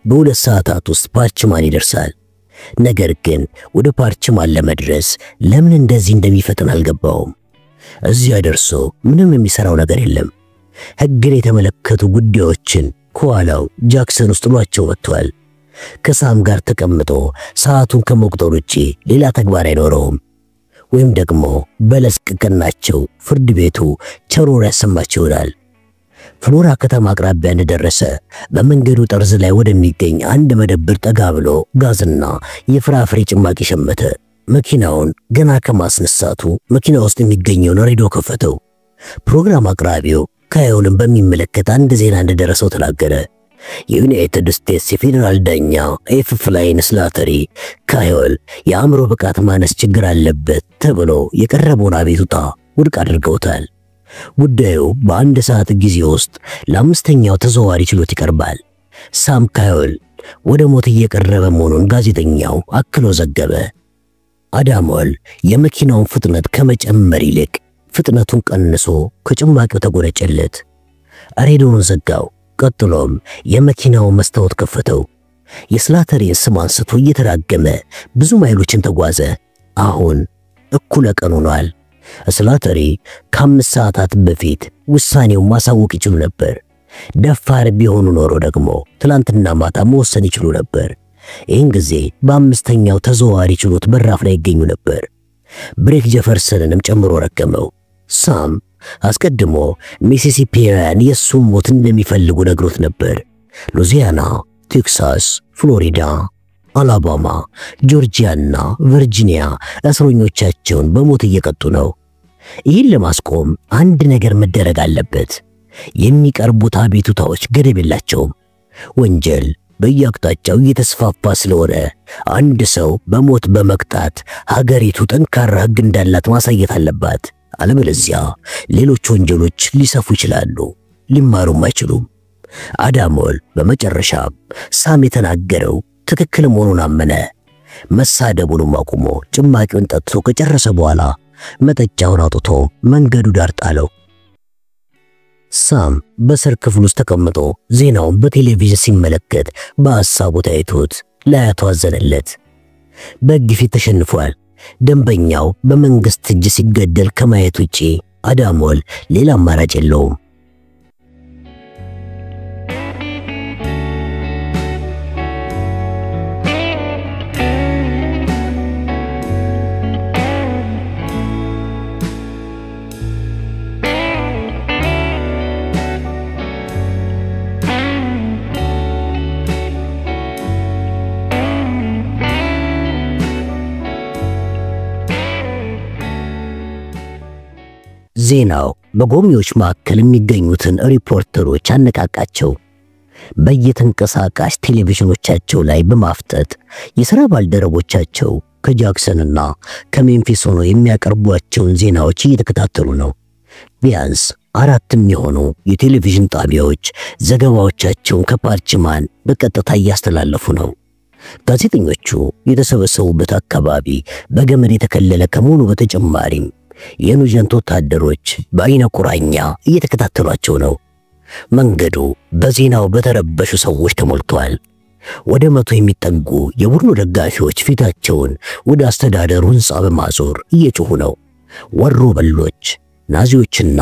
በ2 ሰዓታት ውስጥ ፓርችማን ይደርሳል። ነገር ግን ወደ ፓርችማን ለመድረስ ለምን እንደዚህ እንደሚፈጥን አልገባውም። እዚያ ደርሶ ምንም የሚሰራው ነገር የለም። ሕግን የተመለከቱ ጉዳዮችን ከኋላው ጃክሰን ውስጥ ጥሏቸው ወጥቷል። ከሳም ጋር ተቀምጦ ሰዓቱን ከመቁጠር ውጪ ሌላ ተግባር አይኖረውም። ወይም ደግሞ በለስቅቅናቸው ፍርድ ቤቱ ቸሮር ያሰማቸው ይሆናል። ፍሎራ ከተማ አቅራቢያ እንደደረሰ በመንገዱ ጠርዝ ላይ ወደሚገኝ አንድ መደብር ጠጋ ብሎ ጋዝና የፍራፍሬ ጭማቂ ሸመተ። መኪናውን ገና ከማስነሳቱ መኪና ውስጥ የሚገኘውን ሬዲዮ ከፈተው። ፕሮግራም አቅራቢው ካዮልን በሚመለከት አንድ ዜና እንደደረሰው ተናገረ። የዩናይትድ ስቴትስ የፌደራል ዳኛ ኤፍ ፍላይን ስላተሪ ካዮል የአእምሮ ብቃት ማነስ ችግር አለበት ተብሎ የቀረበውን አቤቱታ ውድቅ አድርገውታል። ጉዳዩ በአንድ ሰዓት ጊዜ ውስጥ ለአምስተኛው ተዘዋዋሪ ችሎት ይቀርባል። ሳም ካዮል ወደ ሞት እየቀረበ መሆኑን ጋዜጠኛው አክሎ ዘገበ። አዳሞል የመኪናውን ፍጥነት ከመጨመር ይልቅ ፍጥነቱን ቀንሶ ከጭማቂው ተጎነጨለት። ሬዲዮውን ዘጋው። ቀጥሎም የመኪናውን መስታወት ከፈተው። የስላተሪን ስም አንስቶ እየተራገመ ብዙ ማይሎችን ተጓዘ። አሁን እኩለ ቀን ሆኗል። ስላተሪ ከ5 ሰዓታት በፊት ውሳኔውን ማሳወቅ ይችሉ ነበር። ደፋር ቢሆኑ ኖሮ ደግሞ ትላንትና ማታ መወሰን ይችሉ ነበር። ይህን ጊዜ በአምስተኛው ተዘዋዋሪ ችሎት በራፍ ላይ ይገኙ ነበር። ብሬክ ጀፈርሰንንም ጨምሮ ረገመው። ሳም አስቀድሞ ሚሲሲፒያን የሱም ሞት እንደሚፈልጉ ነግሮት ነበር። ሉዚያና፣ ቴክሳስ፣ ፍሎሪዳ፣ አላባማ፣ ጆርጂያና ቨርጂኒያ እስረኞቻቸውን በሞት እየቀጡ ነው። ይህን ለማስቆም አንድ ነገር መደረግ አለበት። የሚቀርቡት አቤቱታዎች ገደብ የላቸውም። ወንጀል በየአቅጣጫው እየተስፋፋ ስለሆነ አንድ ሰው በሞት በመቅጣት ሀገሪቱ ጠንካራ ሕግ እንዳላት ማሳየት አለባት። አለበለዚያ ሌሎች ወንጀሎች ሊሰፉ ይችላሉ፣ ሊማሩም አይችሉም። አዳሞል በመጨረሻ ሳም የተናገረው ትክክል መሆኑን አመነ። መሳደቡንም አቁሞ ጭማቂውን ጠጥቶ ከጨረሰ በኋላ መጠጫውን አውጥቶ መንገዱ ዳር ጣለው። ሳም በስር ክፍል ውስጥ ተቀምጦ ዜናውን በቴሌቪዥን ሲመለከት በሐሳቡ ታይቶት ለአያቱ አዘነለት። በሕግ ፊት ተሸንፏል። ደንበኛው በመንግስት እጅ ሲገደል ከማየት ውጪ አዳሞል ሌላ አማራጭ የለውም። ዜናው በጎብኚዎች መካከል የሚገኙትን ሪፖርተሮች አነቃቃቸው። በየተንቀሳቃሽ ቴሌቪዥኖቻቸው ላይ በማፍጠጥ የሥራ ባልደረቦቻቸው ከጃክሰንና ከሜምፊስ ሆነው የሚያቀርቧቸውን ዜናዎች እየተከታተሉ ነው። ቢያንስ 4 የሚሆኑ የቴሌቪዥን ጣቢያዎች ዘገባዎቻቸውን ከፓርችማን በቀጥታ እያስተላለፉ ነው። ጋዜጠኞቹ የተሰበሰቡበት አካባቢ በገመድ የተከለለ ከመሆኑ በተጨማሪም የኑጀንት ወታደሮች በአይነ ቁራኛ እየተከታተሏቸው ነው። መንገዱ በዜናው በተረበሹ ሰዎች ተሞልቷል። ወደ 100 የሚጠጉ የቡድኑ ደጋፊዎች ፊታቸውን ወደ አስተዳደሩ ሕንጻ በማዞር እየጮሁ ነው። ወሮ በሎች፣ ናዚዎችና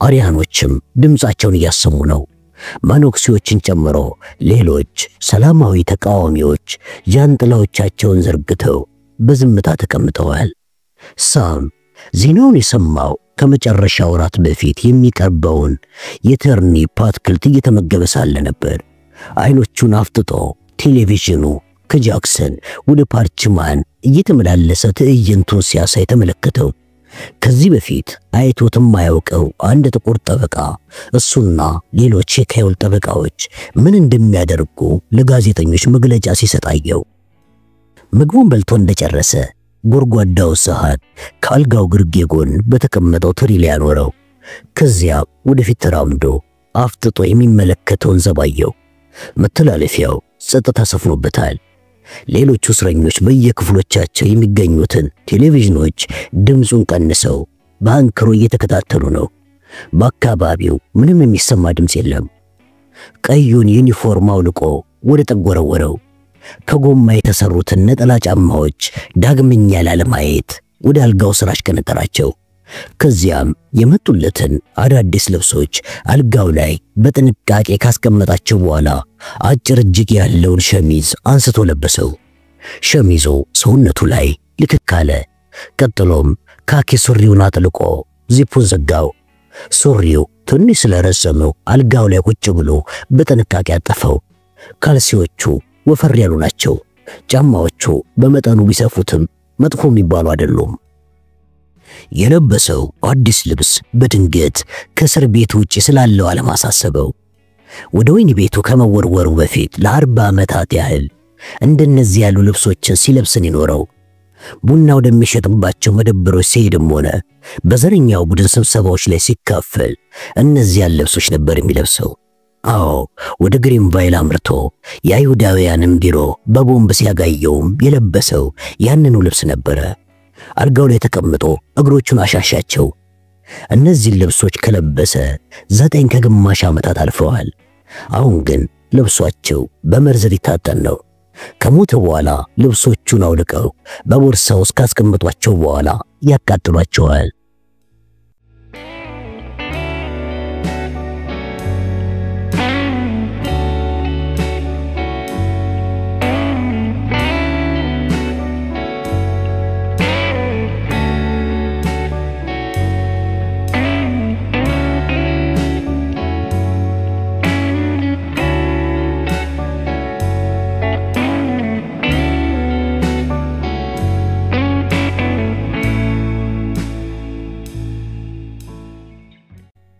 አሪያኖችም ድምፃቸውን እያሰሙ ነው። መነኩሴዎችን ጨምሮ ሌሎች ሰላማዊ ተቃዋሚዎች ጃንጥላዎቻቸውን ዘርግተው በዝምታ ተቀምጠዋል። ሳም ዜናውን የሰማው ከመጨረሻ ወራት በፊት የሚቀርበውን የተርኒፕ አትክልት እየተመገበ ሳለ ነበር። አይኖቹን አፍጥጦ ቴሌቪዥኑ ከጃክሰን ወደ ፓርችማን እየተመላለሰ ትዕይንቱን ሲያሳይ ተመለከተው። ከዚህ በፊት አይቶት የማያውቀው አንድ ጥቁር ጠበቃ እሱና ሌሎች የካዮል ጠበቃዎች ምን እንደሚያደርጉ ለጋዜጠኞች መግለጫ ሲሰጣየው ምግቡን በልቶ እንደጨረሰ ጎርጓዳው ሰሃን ከአልጋው ግርጌ ጎን በተቀመጠው ትሪ ላይ አኖረው። ከዚያ ወደፊት ተራምዶ አፍጥጦ የሚመለከተውን ዘባየው። መተላለፊያው ጸጥታ ሰፍኖበታል። ሌሎች እስረኞች በየክፍሎቻቸው የሚገኙትን ቴሌቪዥኖች ድምፁን ቀንሰው በአንክሮ እየተከታተሉ ነው። በአካባቢው ምንም የሚሰማ ድምፅ የለም። ቀዩን ዩኒፎርም አውልቆ ወደ ጠጎረወረው። ከጎማ የተሰሩትን ነጠላ ጫማዎች ዳግመኛ ላለማየት ወደ አልጋው ስር አሽከነጠራቸው። ከዚያም የመጡለትን አዳዲስ ልብሶች አልጋው ላይ በጥንቃቄ ካስቀመጣቸው በኋላ አጭር እጅግ ያለውን ሸሚዝ አንስቶ ለበሰው። ሸሚዙ ሰውነቱ ላይ ልክክ አለ። ቀጥሎም ካኪ ሱሪውን አጥልቆ ዚፑን ዘጋው። ሱሪው ትንሽ ስለረዘመው አልጋው ላይ ቁጭ ብሎ በጥንቃቄ አጠፈው። ካልሲዎቹ ወፈር ያሉ ናቸው። ጫማዎቹ በመጠኑ ቢሰፉትም መጥፎ የሚባሉ አይደሉም። የለበሰው አዲስ ልብስ በድንገት ከእስር ቤት ውጪ ስላለው ዓለም አሳሰበው። ወደ ወህኒ ቤቱ ከመወርወሩ በፊት ለ40 ዓመታት ያህል እንደነዚህ ያሉ ልብሶችን ሲለብስን ይኖረው። ቡና ወደሚሸጥባቸው መደብሮች ሲሄድም ሆነ በዘረኛው ቡድን ስብሰባዎች ላይ ሲካፈል እነዚያን ልብሶች ነበር የሚለብሰው። አዎ ወደ ግሪንቫይል አምርቶ የአይሁዳውያንን ቢሮ በቦምብ ሲያጋየውም የለበሰው ያንኑ ልብስ ነበረ። አልጋው ላይ ተቀምጦ እግሮቹን አሻሻቸው። እነዚህን ልብሶች ከለበሰ 9 ከግማሽ ዓመታት አልፈዋል። አሁን ግን ልብሶቻቸው በመርዝ ሊታጠን ነው። ከሞተ በኋላ ልብሶቹን አውልቀው በቦርሳ ውስጥ ካስቀመጧቸው በኋላ ያቃጥሏቸዋል።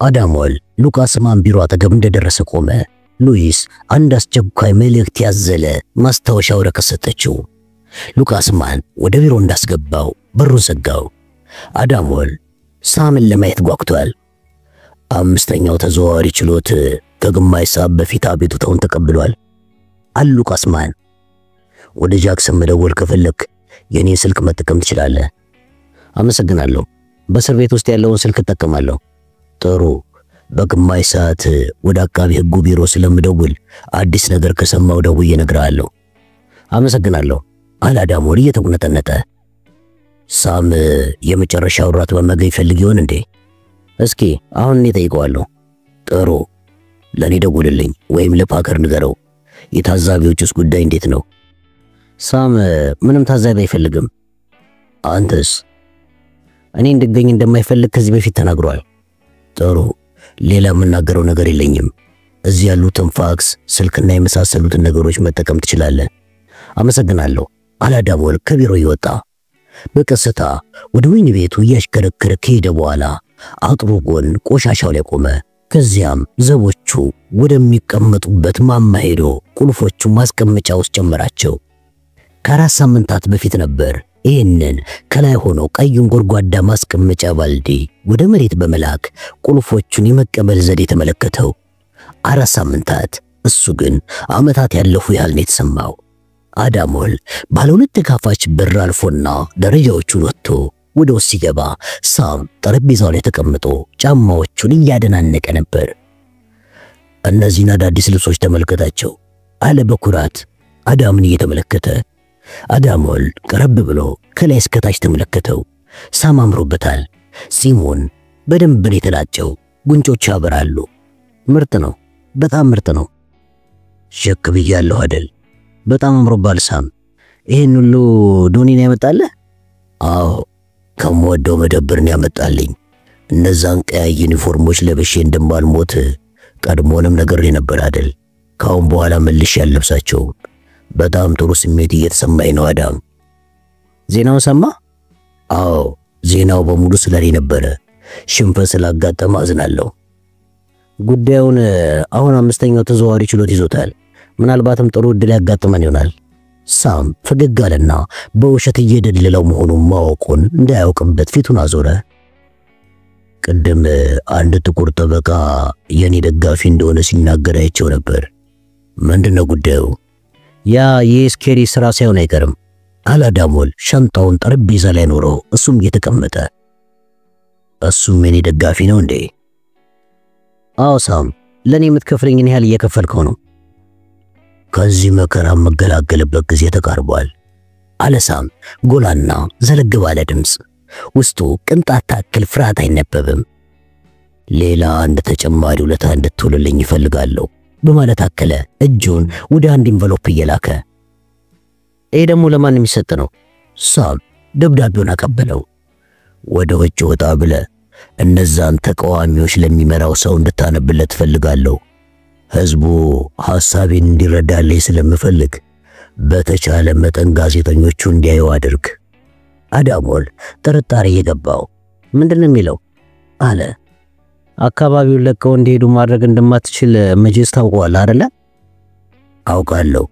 አዳሞል ሉቃስ ማን ቢሮ አጠገብ እንደደረሰ ቆመ። ሉዊስ አንድ አስቸኳይ መልእክት ያዘለ ማስታወሻ ወረቀት ሰጠችው። ሉቃስ ማን ወደ ቢሮ እንዳስገባው በሩን ዘጋው። አዳሞል ሳምን ለማየት ጓጉቷል። 5ኛው ተዘዋዋሪ ችሎት ከግማሽ ሰዓት በፊት አቤቱታውን ተቀብሏል አለ ሉቃስ ማን። ወደ ጃክሰን መደወል ከፈለክ የኔን ስልክ መጠቀም ትችላለህ። አመሰግናለሁ። በእስር ቤት ውስጥ ያለውን ስልክ እጠቀማለሁ። ጥሩ። በግማሽ ሰዓት ወደ አቃቢ ሕጉ ቢሮ ስለምደውል አዲስ ነገር ከሰማው ደውዬ እነግርሃለሁ። አመሰግናለሁ አለ አዳሞል እየተቁነጠነጠ። ሳም የመጨረሻው ራት በመገኝ ፈልግ ይሆን እንዴ? እስኪ አሁን እኔ ጠይቀዋለሁ። ጥሩ። ለኔ ደውልልኝ ወይም ለፓከር ንገረው። የታዛቢዎችስ ጉዳይ እንዴት ነው? ሳም ምንም ታዛቢ አይፈልግም። አንተስ? እኔ እንድገኝ እንደማይፈልግ ከዚህ በፊት ተናግሯል። ጥሩ። ሌላ የምናገረው ነገር የለኝም። እዚህ ያሉትን ፋክስ፣ ስልክና የመሳሰሉትን ነገሮች መጠቀም ትችላለህ። አመሰግናለሁ አለ አዳሞል ከቢሮ ይወጣ። በቀስታ ወደ ወህኒ ቤቱ እያሽከረከረ ከሄደ በኋላ አጥሩ ጎን ቆሻሻው ላይ ቆመ። ከዚያም ዘቦቹ ወደሚቀመጡበት ማማ ሄዶ ቁልፎቹን ማስቀመጫ ውስጥ ጨመራቸው። ከ4 ሳምንታት በፊት ነበር ይህንን ከላይ ሆኖ ቀዩን ጎርጓዳ ማስቀመጫ ባልዲ ወደ መሬት በመላክ ቁልፎቹን የመቀበል ዘዴ ተመለከተው። 4 ሳምንታት፣ እሱ ግን ዓመታት ያለፉ ያህል ነው የተሰማው። አዳሞል ባለ 2 ተካፋች በር አልፎና ደረጃዎቹን ወጥቶ ወደ ውስጥ ሲገባ ሳም ጠረጴዛው ላይ ተቀምጦ ጫማዎቹን እያደናነቀ ነበር። እነዚህን አዳዲስ ልብሶች ተመልከታቸው አለ በኩራት አዳምን እየተመለከተ። አዳሞል ቀረብ ብሎ ከላይ እስከ ታች ተመለከተው። ሳም አምሮበታል። ጺሙን በደንብ ነው የተላጨው። ጉንጮቹ ያበራሉ። ምርጥ ነው፣ በጣም ምርጥ ነው። ሸክ ብያለሁ አይደል? በጣም አምሮባል ሳም። ይሄን ሁሉ ዶኒን ያመጣልህ? አዎ ከመወደው መደብር ነው ያመጣልኝ። እነዛን ቀያይ ዩኒፎርሞች ለብሼ እንደማልሞት ቀድሞንም ነገር ነበር አይደል? ካሁን በኋላ መልሼ ያለብሳቸው። በጣም ጥሩ ስሜት እየተሰማኝ ነው አዳም። ዜናውን ሰማ? አዎ ዜናው በሙሉ ስለኔ ነበረ። ሽንፈት ስላጋጠመ አዝናለሁ። ጉዳዩን አሁን አምስተኛው ተዘዋዋሪ ችሎት ይዞታል። ምናልባትም ጥሩ ዕድል ያጋጥመን ይሆናል። ሳም ፈገግ አለና በውሸት እየደለለው መሆኑን ማወቁን እንዳያውቅበት ፊቱን አዞረ። ቅድም አንድ ጥቁር ጠበቃ የኔ ደጋፊ እንደሆነ ሲናገር አይቼው ነበር። ምንድነው ጉዳዩ? ያ የስኬሪ ስራ ሳይሆን አይቀርም አለ አዳሞል ሻንጣውን ጠረጴዛ ላይ ኖሮ እሱም እየተቀመጠ። እሱም የኔ ደጋፊ ነው እንዴ? አዎ ሳም፣ ለኔ የምትከፍለኝን ያህል እየከፈልከው ነው። ከዚህ መከራ መገላገልበት ጊዜ ተቃርቧል አለ ሳም ጎላና ዘለግ ባለ ድምጽ። ውስጡ ቅንጣት ታክል ፍርሃት አይነበብም። ሌላ አንድ ተጨማሪ ውለታ እንድትውልልኝ ይፈልጋለሁ በማለት አከለ እጁን ወደ አንድ ኢንቨሎፕ እየላከ። ይሄ ደግሞ ለማን የሚሰጥ ነው? ሳም ደብዳቤውን አቀበለው። ወደ ውጭ ወጣ ብለ እነዛን ተቃዋሚዎች ለሚመራው ሰው እንድታነብለት ፈልጋለሁ። ህዝቡ ሐሳቤን እንዲረዳልኝ ስለምፈልግ በተቻለ መጠን ጋዜጠኞቹ እንዲያዩ አድርግ። አዳሞል ጥርጣሬ የገባው ምንድነው የሚለው አለ። አካባቢውን ለቀው እንዲሄዱ ማድረግ እንደማትችል መቼስ ታውቀዋለህ አይደለ? አውቃለሁ።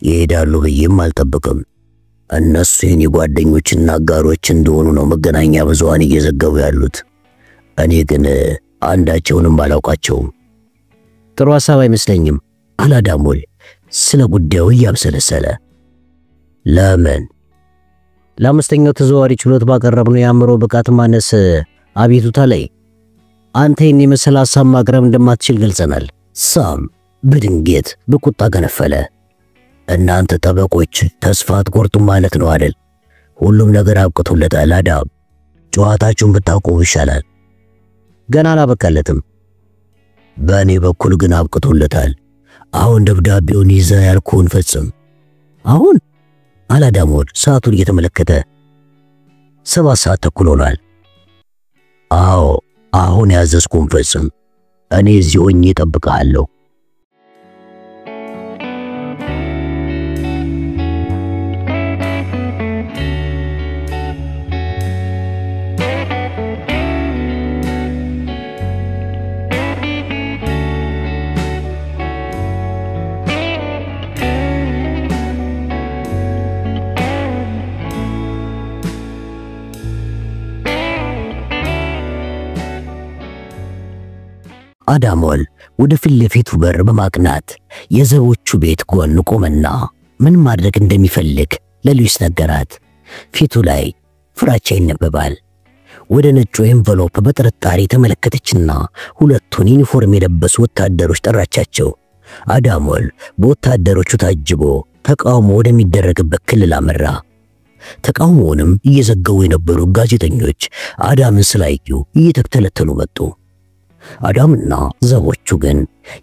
ይሄዳሉ ብዬም አልጠብቅም። እነሱ የኔ ጓደኞችና አጋሮች እንደሆኑ ነው መገናኛ ብዙሃን እየዘገቡ ያሉት። እኔ ግን አንዳቸውንም አላውቃቸውም። ጥሩ ሐሳብ አይመስለኝም አለ አዳሞል ስለ ጉዳዩ እያብሰለሰለ። ለምን? ለአምስተኛው ተዘዋዋሪ ችሎት ባቀረብነው የአእምሮ ብቃት ማነስ አቤቱታ ላይ አንተ ይህን የመሰለ ሐሳብ ማቅረብ እንደማትችል ገልጸናል። ሳም በድንገት በቁጣ ገነፈለ። እናንተ ጠበቆች ተስፋ አትቆርጡም ማለት ነው አይደል? ሁሉም ነገር አብቅቶለታል አዳም። ጨዋታችሁን ብታቆሙ ይሻላል። ገና አላበቃለትም። በእኔ በኩል ግን አብቅቶለታል። አሁን ደብዳቤውን ይዘ ያልኩህን ፈጽም። አሁን አለ አዳሞል ሰዓቱን እየተመለከተ። 7 ሰዓት ተኩል ሆኗል። አዎ አሁን ያዘዝኩህን ፈጽም። እኔ እዚህ ሆኜ እጠብቅሃለሁ። አዳሞል ወደ ፊት ለፊቱ በር በማቅናት የዘቦቹ ቤት ጎን ቆመና ምን ማድረግ እንደሚፈልግ ለሉዊስ ነገራት። ፊቱ ላይ ፍራቻ ይነበባል። ወደ ነጩ ኤንቨሎፕ በጥርጣሬ ተመለከተችና ሁለቱን ዩኒፎርም የለበሱ ወታደሮች ጠራቻቸው። አዳሞል በወታደሮቹ ታጅቦ ተቃውሞ ወደሚደረግበት ክልል አመራ። ተቃውሞውንም እየዘገቡ የነበሩ ጋዜጠኞች አዳምን ስላዩ እየተከተለተሉ መጡ። አዳምና ዘቦቹ ግን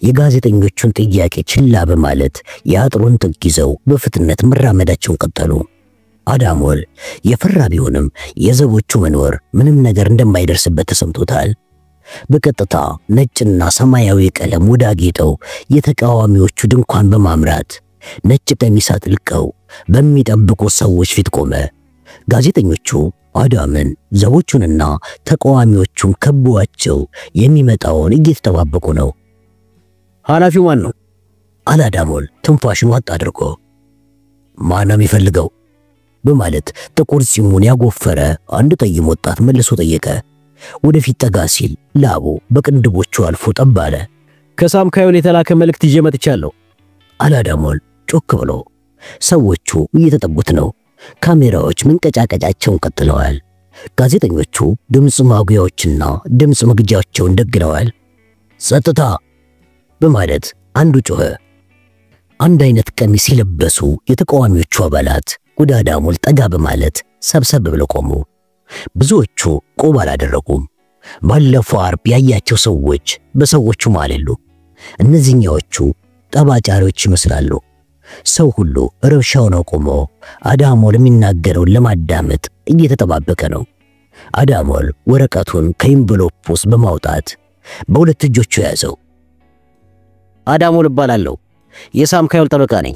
የጋዜጠኞቹን ጥያቄ ችላ በማለት የአጥሩን ጥግ ይዘው በፍጥነት መራመዳቸውን ቀጠሉ። አዳሞል የፈራ ቢሆንም የዘቦቹ መኖር ምንም ነገር እንደማይደርስበት ተሰምቶታል። በቀጥታ ነጭና ሰማያዊ ቀለም ወዳጌጠው የተቃዋሚዎቹ ድንኳን በማምራት ነጭ ቀሚስ አጥልቀው በሚጠብቁ ሰዎች ፊት ቆመ። ጋዜጠኞቹ አዳምን ዘቦቹንና ተቃዋሚዎቹን ከበዋቸው የሚመጣውን እየተጠባበቁ ነው። ኃላፊው ማን ነው? አለ አዳሞል ትንፋሹን ዋጥ አድርጎ። ማን ነው የሚፈልገው? በማለት ጥቁር ጺሙን ያጎፈረ አንድ ጠይም ወጣት መልሶ ጠየቀ። ወደፊት ጠጋ ሲል ላቡ በቅንድቦቹ አልፎ ጠብ አለ። ከሳም ካዮል የተላከ መልእክት ይዤ መጥቻለሁ አለ አዳሞል ጮክ ብሎ። ሰዎቹ እየተጠቡት ነው። ካሜራዎች መንቀጫቀጫቸውን ቀጥለዋል። ጋዜጠኞቹ ድምጽ ማጉያዎችና ድምጽ መግጃቸውን ደግነዋል። ጸጥታ በማለት አንዱ ጮኸ። አንድ አይነት ቀሚስ የለበሱ የተቃዋሚዎቹ አባላት ወደ አዳሞል ጠጋ በማለት ሰብሰብ ብለው ቆሙ። ብዙዎቹ ቆብ አላደረጉም። ባለፈው አርብ ያያቸው ሰዎች በሰዎቹ መሃል የሉ። እነዚህኛዎቹ ጠባጫሪዎች ይመስላሉ። ሰው ሁሉ ረብሻውን አቁሞ አዳሞል የሚናገረውን ለማዳመጥ እየተጠባበቀ ነው። አዳሞል ወረቀቱን ከኢንቨሎፕ ውስጥ በማውጣት በሁለት እጆቹ ያዘው። አዳሞል እባላለሁ። የሳም ካዮል ጠበቃ ነኝ።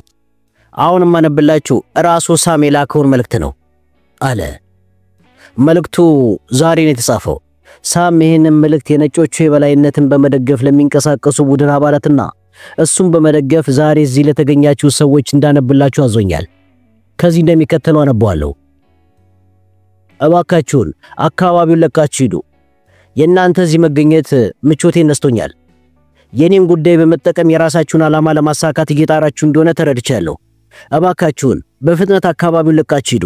አሁን ማነብላችሁ ራሱ ሳም የላከውን መልእክት ነው አለ። መልእክቱ ዛሬ ነው የተጻፈው። ሳም ይህንን መልእክት የነጮቹ የበላይነትን በመደገፍ ለሚንቀሳቀሱ ቡድን አባላትና እሱም በመደገፍ ዛሬ እዚህ ለተገኛችሁ ሰዎች እንዳነብላችሁ አዞኛል። ከዚህ እንደሚከተለው አነባዋለሁ። እባካችሁን አካባቢውን ለቃችሁ ሂዱ። የእናንተ እዚህ መገኘት ምቾቴን ነስቶኛል። የኔን ጉዳይ በመጠቀም የራሳችሁን ዓላማ ለማሳካት እየጣራችሁ እንደሆነ ተረድቻለሁ። እባካችሁን በፍጥነት አካባቢውን ለቃችሁ ሂዱ።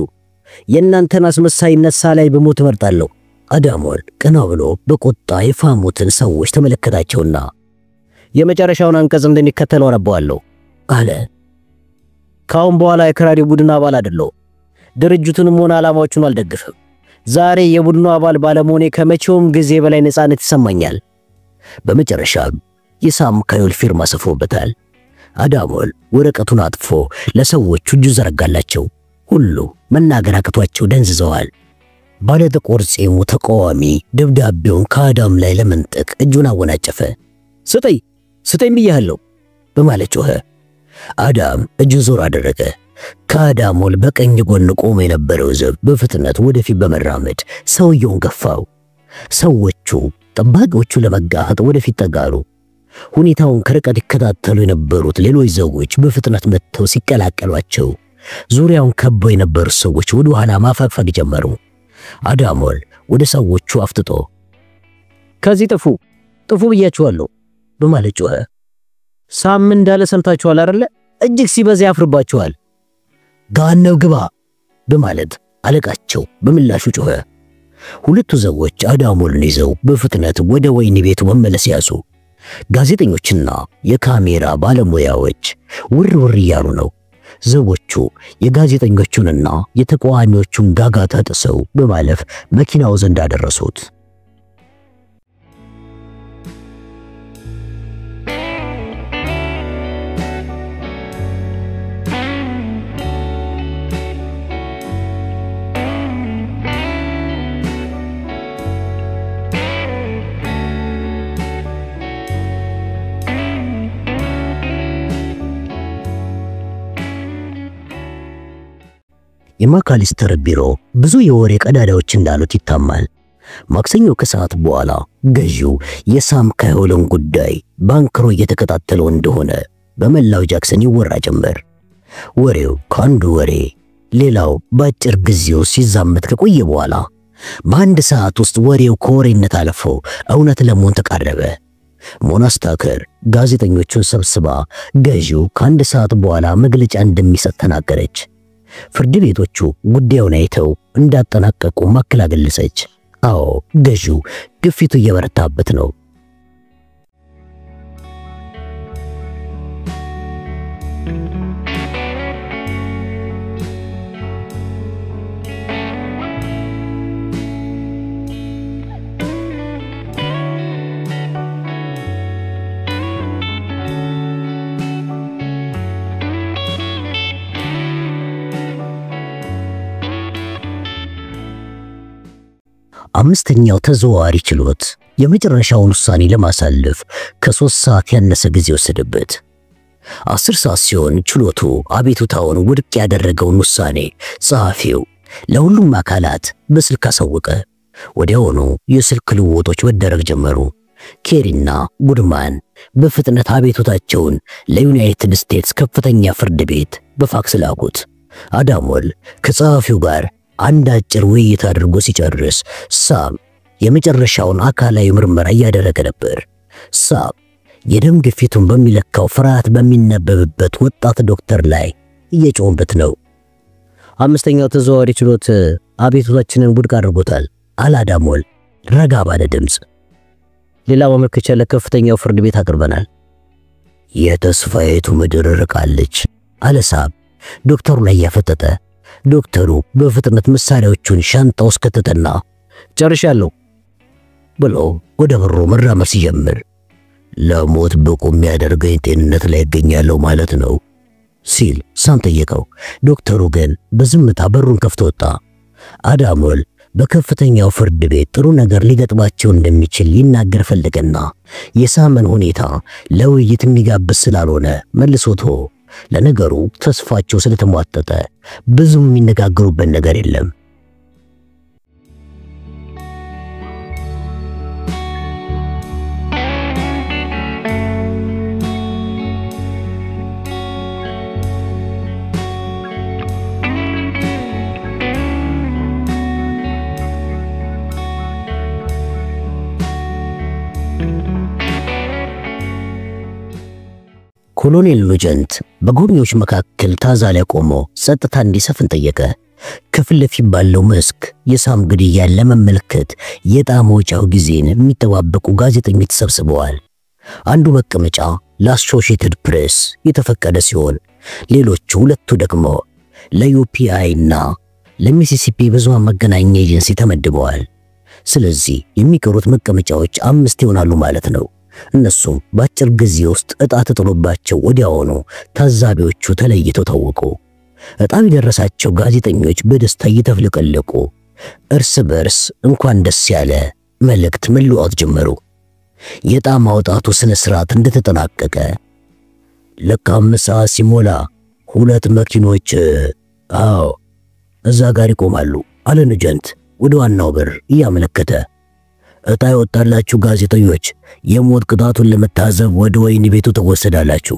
የእናንተን አስመሳይነት ሳላይ በሞት እመርጣለሁ። አዳሞል ቀና ብሎ በቁጣ የፋሙትን ሰዎች ተመለከታቸውና የመጨረሻውን አንቀጽ እንደሚከተለው አነባዋለሁ አለ። ካሁን በኋላ የክራሪ ቡድን አባል አይደለሁ። ድርጅቱንም ሆነ ዓላማዎቹን አልደግፍም። ዛሬ የቡድኑ አባል ባለመሆኔ ከመቼውም ጊዜ በላይ ነፃነት ይሰማኛል። በመጨረሻም የሳም ካዮል ፊርማ ሰፍሮበታል። አዳሞል ወረቀቱን አጥፎ ለሰዎቹ እጁ ዘረጋላቸው። ሁሉ መናገር አቅቷቸው ደንዝዘዋል። ባለ ጥቁር ጺሙ ተቃዋሚ ደብዳቤውን ከአዳም ላይ ለመንጠቅ እጁን አወናጨፈ። ስጠኝ ብያለሁ በማለት ጮኸ። አዳም እጁን ዞር አደረገ። ከአዳሞል በቀኝ ጎን ቆሞ የነበረው ዘብ በፍጥነት ወደፊት በመራመድ ሰውየውን ገፋው። ሰዎቹ ጠባቂዎቹ ለመጋፈጥ ወደፊት ተጋሩ። ሁኔታውን ከርቀት ይከታተሉ የነበሩት ሌሎች ሰዎች በፍጥነት መጥተው ሲቀላቀሏቸው ዙሪያውን ከበው የነበሩ ሰዎች ወደ ኋላ ማፈግፈግ ጀመሩ። አዳሞል ወደ ሰዎቹ አፍጥጦ ከዚህ ጥፉ ብያችኋለሁ በማለት ጮኸ። ሳም እንዳለ ሰምታችኋል አይደለ? እጅግ ሲበዛ ያፍርባችኋል። ጋነው ግባ በማለት አለቃቸው በምላሹ ጮኸ። ሁለቱ ሰዎች አዳሞልን ይዘው በፍጥነት ወደ ወይኒ ቤቱ መመለስ ያዙ። ጋዜጠኞችና የካሜራ ባለሙያዎች ውር እያሉ ነው። ሰዎቹ የጋዜጠኞቹንና የተቃዋሚዎቹን ጋጋታ ጥሰው በማለፍ መኪናው ዘንድ አደረሱት። የማካሊስተር ቢሮ ብዙ የወሬ ቀዳዳዎች እንዳሉት ይታማል። ማክሰኞ ከሰዓት በኋላ ገዢው የሳም ካዮልን ጉዳይ ባንክሮ እየተከታተለው እንደሆነ በመላው ጃክሰን ይወራ ጀመር። ወሬው ከአንዱ ወሬ ሌላው በአጭር ጊዜው ሲዛመት ከቆየ በኋላ በአንድ ሰዓት ውስጥ ወሬው ከወሬነት አልፎ እውነት ለመሆን ተቃረበ። ሞናስታከር ጋዜጠኞቹን ሰብስባ ገዢው ከአንድ ሰዓት በኋላ መግለጫ እንደሚሰጥ ተናገረች። ፍርድ ቤቶቹ ጉዳዩን አይተው እንዳጠናቀቁ ማክላ ገለጸች። አዎ ገዢው ግፊቱ እየበረታበት ነው። አምስተኛው ተዘዋዋሪ ችሎት የመጨረሻውን ውሳኔ ለማሳለፍ ከ3 ሰዓት ያነሰ ጊዜ ወሰደበት። 10 ሰዓት ሲሆን ችሎቱ አቤቱታውን ውድቅ ያደረገውን ውሳኔ ጸሐፊው ለሁሉም አካላት በስልክ አሳወቀ። ወዲያውኑ የስልክ ልውውጦች መደረግ ጀመሩ። ኬሪና ጉድማን በፍጥነት አቤቱታቸውን ለዩናይትድ ስቴትስ ከፍተኛ ፍርድ ቤት በፋክስ ላኩት። አዳሞል ከጸሐፊው ጋር አንድ አጭር ውይይት አድርጎ ሲጨርስ ሳም የመጨረሻውን አካላዊ ምርመራ እያደረገ ነበር። ሳም የደም ግፊቱን በሚለካው ፍርሃት በሚነበብበት ወጣት ዶክተር ላይ እየጮህበት ነው። አምስተኛው ተዘዋዋሪ ችሎት አቤቱታችንን ውድቅ አድርጎታል አለ አዳሞል ረጋ ባለ ድምፅ። ሌላ ማመልከቻ ለከፍተኛው ፍርድ ቤት አቅርበናል። የተስፋይቱ ምድር ርቃለች አለ ሳብ ዶክተሩ ላይ ያፈጠጠ። ዶክተሩ በፍጥነት መሳሪያዎቹን ሻንጣ ውስጥ ከተተና ጨርሻለሁ ብሎ ወደ በሩ መራመድ ሲጀምር ለሞት ብቁ የሚያደርገኝ ጤንነት ላይ ይገኛለሁ ማለት ነው ሲል ሳም ጠየቀው። ዶክተሩ ግን በዝምታ በሩን ከፍቶ ወጣ። አዳሞል በከፍተኛው ፍርድ ቤት ጥሩ ነገር ሊገጥማቸው እንደሚችል ሊናገር ፈለገና የሳምን ሁኔታ ለውይይት የሚጋብዝ ስላልሆነ መልሶቶ ለነገሩ ተስፋቸው ስለተሟጠጠ ብዙ የሚነጋገሩበት ነገር የለም። ኮሎኔል ሉጀንት በጎብኚዎች መካከል ታዛ ላይ ቆሞ ጸጥታ እንዲሰፍን ጠየቀ። ከፊት ለፊት ባለው መስክ የሳም ግድያን ለመመልከት የዕጣ መውጫው ጊዜን የሚጠባበቁ ጋዜጠኞች ተሰብስበዋል። አንዱ መቀመጫ ለአሶሺየትድ ፕሬስ የተፈቀደ ሲሆን ሌሎቹ ሁለቱ ደግሞ ለዩፒአይ እና ለሚሲሲፒ ብዙሃን መገናኛ ኤጀንሲ ተመድበዋል። ስለዚህ የሚቀሩት መቀመጫዎች 5 ይሆናሉ ማለት ነው። እነሱም በአጭር ጊዜ ውስጥ ዕጣ ተጥሎባቸው ወዲያውኑ ታዛቢዎቹ ተለይተው ታወቁ። ዕጣው የደረሳቸው ጋዜጠኞች በደስታ እየተፍለቀለቁ እርስ በርስ እንኳን ደስ ያለ መልእክት መለዋወጥ ጀመሩ። የዕጣ ማውጣቱ ስነ ስርዓት እንደተጠናቀቀ ልክ 5 ሰዓት ሲሞላ 2 መኪኖች እዛ ጋር ይቆማሉ አለ ኑጀንት ወደ ዋናው በር እያመለከተ። ዕጣ የወጣላችሁ ጋዜጠኞች የሞት ቅጣቱን ለመታዘብ ወደ ወህኒ ቤቱ ተወሰዳላችሁ።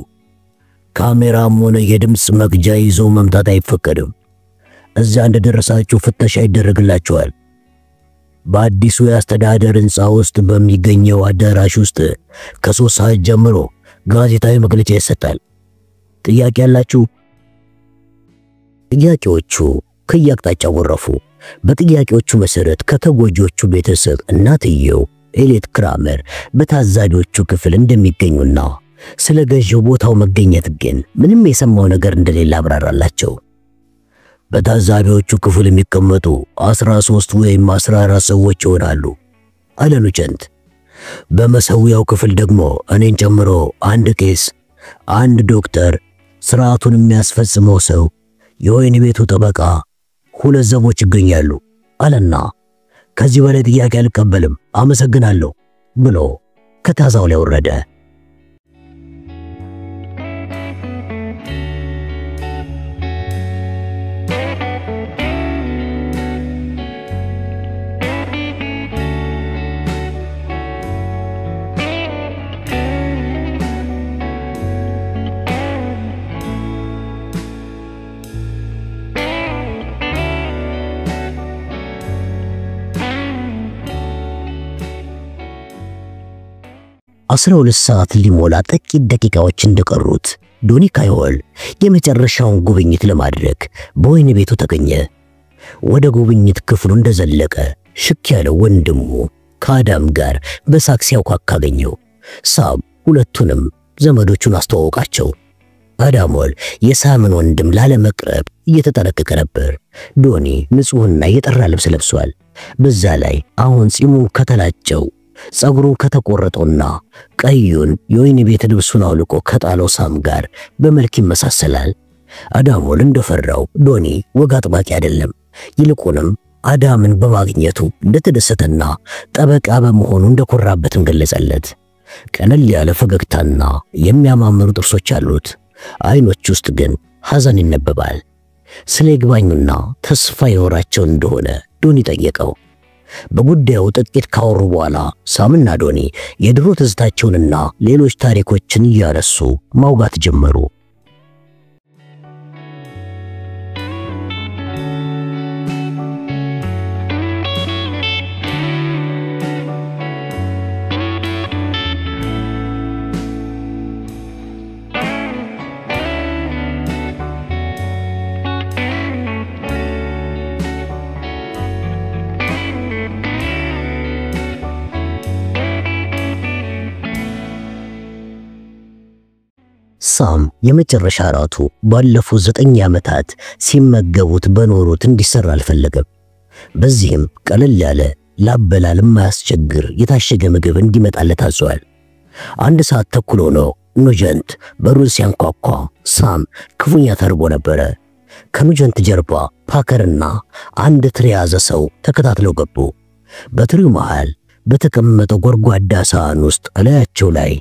ካሜራም ሆነ የድምጽ መቅጃ ይዞ መምጣት አይፈቀድም። እዛ እንደደረሳችሁ ፍተሻ ይደረግላችኋል። በአዲሱ የአስተዳደር ሕንፃ ውስጥ በሚገኘው አዳራሽ ውስጥ ከ3 ሰዓት ጀምሮ ጋዜጣዊ መግለጫ ይሰጣል። ጥያቄ ያላችሁ? ጥያቄዎቹ ከየአቅጣጫው ወረፉ። በጥያቄዎቹ መሰረት ከተጎጂዎቹ ቤተሰብ እናትየው ኤሌት ክራመር በታዛቢዎቹ ክፍል እንደሚገኙና ስለ ገዢው ቦታው መገኘት ግን ምንም የሰማው ነገር እንደሌለ አብራራላቸው። በታዛቢዎቹ ክፍል የሚቀመጡ 13 ወይም 14 ሰዎች ይሆናሉ አለ ኑጀንት። በመሰዊያው ክፍል ደግሞ እኔን ጨምሮ 1 ቄስ፣ 1 ዶክተር፣ ስርዓቱን የሚያስፈጽመው ሰው፣ የወህኒ ቤቱ ጠበቃ፣ 2 ዘቦች ይገኛሉ አለና ከዚህ በላይ ጥያቄ አልቀበልም አመሰግናለሁ ብሎ ከታዛው ላይ ወረደ። አስራ 12 ሰዓት ሊሞላ ጥቂት ደቂቃዎች እንደቀሩት ዶኒ ካዮል የመጨረሻውን ጉብኝት ለማድረግ በወህኒ ቤቱ ተገኘ። ወደ ጉብኝት ክፍሉ እንደዘለቀ ሽክ ያለው ወንድሙ ከአዳም ጋር በሳቅ ሲያውካካ አገኘው። ሳም ሁለቱንም ዘመዶቹን አስተዋወቃቸው። አዳሞል የሳምን ወንድም ላለመቅረብ እየተጠነቀቀ ነበር። ዶኒ ንጹህና የጠራ ልብስ ለብሷል። በዛ ላይ አሁን ጺሙን ከተላጨው ጸጉሩን ከተቆረጠውና ቀዩን የወህኒ ቤት ልብሱን አውልቆ ከጣለው ሳም ጋር በመልክ ይመሳሰላል። አዳሞል እንደፈራው ዶኒ ወግ አጥባቂ አይደለም። ይልቁንም አዳምን በማግኘቱ እንደተደሰተና ጠበቃ በመሆኑ እንደኮራበትም ገለጸለት። ቀለል ያለ ፈገግታና የሚያማምሩ ጥርሶች አሉት። አይኖች ውስጥ ግን ሐዘን ይነበባል። ስለ ይግባኙና ተስፋ ይኖራቸው እንደሆነ ዶኒ ጠየቀው። በጉዳዩ ጥቂት ካወሩ በኋላ ሳምና ዶኒ የድሮ ትዝታቸውንና ሌሎች ታሪኮችን እያነሱ ማውጋት ጀመሩ። ሳም የመጨረሻ ራቱ ባለፉት 9 ዓመታት ሲመገቡት በኖሩት እንዲሰራ አልፈለገም። በዚህም ቀለል ያለ ላበላል የማያስቸግር የታሸገ ምግብ እንዲመጣለት አዟል። 1 ሰዓት ተኩል ሆኖ ኑጀንት በሩን ሲያንኳኳ ሳም ክፉኛ ተርቦ ነበረ። ከኑጀንት ጀርባ ፓከርና አንድ ትሪ የያዘ ሰው ተከታትለው ገቡ። በትሪው መሃል በተቀመጠው ጎድጓዳ ሳህን ውስጥ እላያቸው ላይ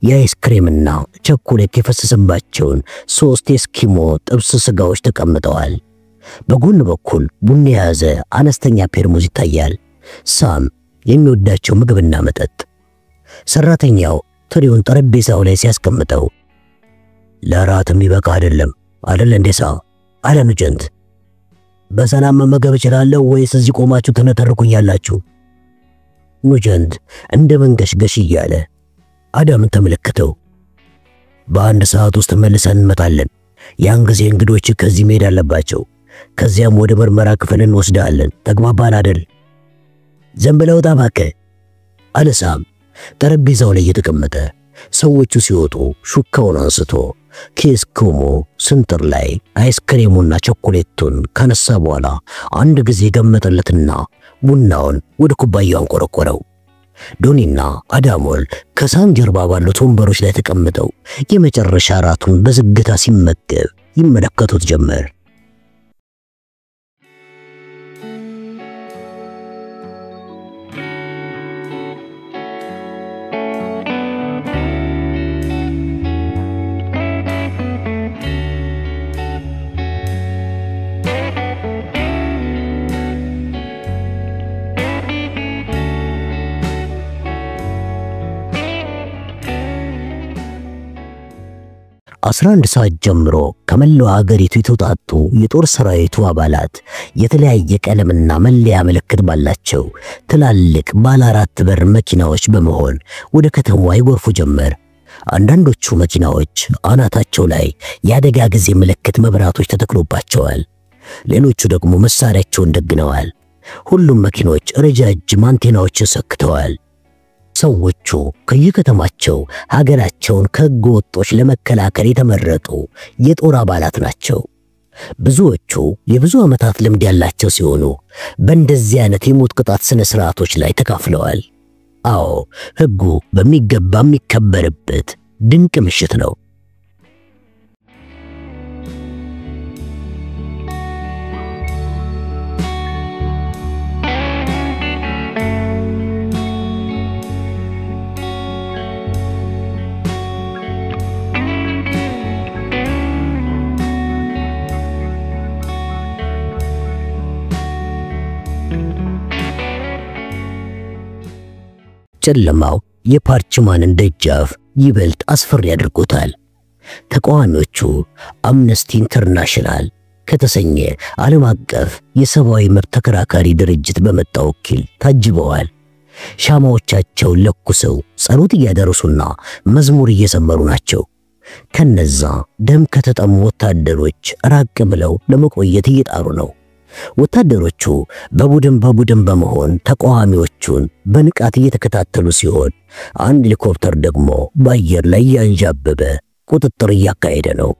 የአይስክሬምና ቸኮሌት የፈሰሰባቸውን 3 ኤስኪሞ ጥብስ ስጋዎች ተቀምጠዋል። በጎን በኩል ቡና የያዘ አነስተኛ ፔርሙዝ ይታያል። ሳም የሚወዳቸው ምግብና መጠጥ። ሰራተኛው ትሪውን ጠረጴዛው ላይ ሲያስቀምጠው ለራት የሚበቃ አይደለም እንዴ ሳም አለ ኑጀንት። በሰላም መመገብ እችላለሁ ወይስ እዚህ ቆማችሁ ትነተርኩኛላችሁ? ኑጀንት እንደ መንገሽገሽ እያለ አዳምን ተመለከተው። በ1 ሰዓት ውስጥ መልሰን እንመጣለን። ያን ጊዜ እንግዶች ከዚህ መሄድ አለባቸው። ከዚያም ወደ ምርመራ ክፍል እንወስዳለን። ተግባባን አይደል? ዝም ብለው ታባከ አለ ሳም ጠረጴዛው ላይ የተቀመጠ። ሰዎቹ ሲወጡ ሹካውን አንስቶ ከኤስኪሞ ስንጥር ላይ አይስክሬሙና ቸኮሌቱን ካነሳ በኋላ አንድ ጊዜ ገመጠለትና ቡናውን ወደ ኩባያው አንቆረቆረው። ዶኒና አዳሞል ከሳም ጀርባ ባሉት ወንበሮች ላይ ተቀምጠው የመጨረሻ ራቱን በዝግታ ሲመገብ ይመለከቱት ጀመር። ከ11 ሰዓት ጀምሮ ከመላው ሀገሪቱ የተውጣጡ የጦር ሰራዊቱ አባላት የተለያየ ቀለምና መለያ ምልክት ባላቸው ትላልቅ ባለ 4 በር መኪናዎች በመሆን ወደ ከተማዋ ይጎርፉ ጀመር። አንዳንዶቹ መኪናዎች አናታቸው ላይ የአደጋ ጊዜ ምልክት መብራቶች ተተክሎባቸዋል። ሌሎቹ ደግሞ መሳሪያቸውን ደግነዋል። ሁሉም መኪኖች ረጃጅም አንቴናዎችን ሰክተዋል። ሰዎቹ ከየከተማቸው ሀገራቸውን ከሕገ ወጦች ለመከላከል የተመረጡ የጦር አባላት ናቸው። ብዙዎቹ የብዙ ዓመታት ልምድ ያላቸው ሲሆኑ በእንደዚህ አይነት የሞት ቅጣት ስነ ስርዓቶች ላይ ተካፍለዋል። አዎ ሕጉ በሚገባ የሚከበርበት ድንቅ ምሽት ነው። ጨለማው የፓርችማንን ደጃፍ ይበልጥ አስፈሪ አድርጎታል። ተቃዋሚዎቹ አምነስቲ ኢንተርናሽናል ከተሰኘ ዓለም አቀፍ የሰብአዊ መብት ተከራካሪ ድርጅት በመጣ ወኪል ታጅበዋል። ሻማዎቻቸውን ለኩሰው ጸሎት እያደረሱና መዝሙር እየዘመሩ ናቸው። ከነዛ ደም ከተጠሙ ወታደሮች ራቅ ብለው ለመቆየት እየጣሩ ነው። ወታደሮቹ በቡድን በመሆን ተቃዋሚዎቹን በንቃት እየተከታተሉ ሲሆን አንድ ሄሊኮፕተር ደግሞ በአየር ላይ ያንዣበበ ቁጥጥር እያካሄደ ነው።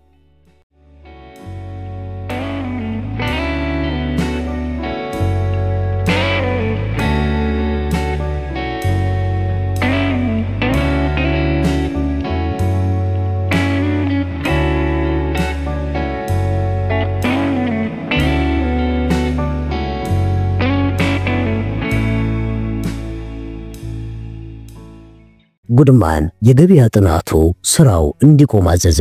ጉድማን የገበያ ጥናቱ ስራው እንዲቆም አዘዘ።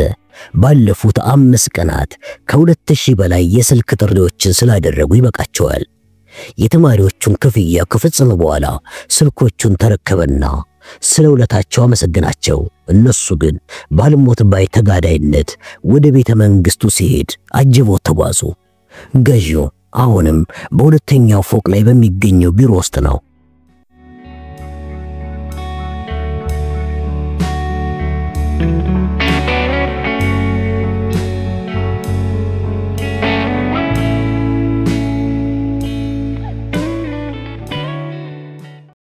ባለፉት 5 ቀናት ከ2000 በላይ የስልክ ጥሪዎችን ስላደረጉ ይበቃቸዋል። የተማሪዎቹን ክፍያ ከፈጸመ በኋላ ስልኮቹን ተረከበና ስለ ውለታቸው አመሰግናቸው። እነሱ ግን ባልሞት ባይ ተጋዳይነት ወደ ቤተ መንግስቱ ሲሄድ አጅበው ተጓዙ። ገዢው አሁንም በሁለተኛው ፎቅ ላይ በሚገኘው ቢሮ ውስጥ ነው።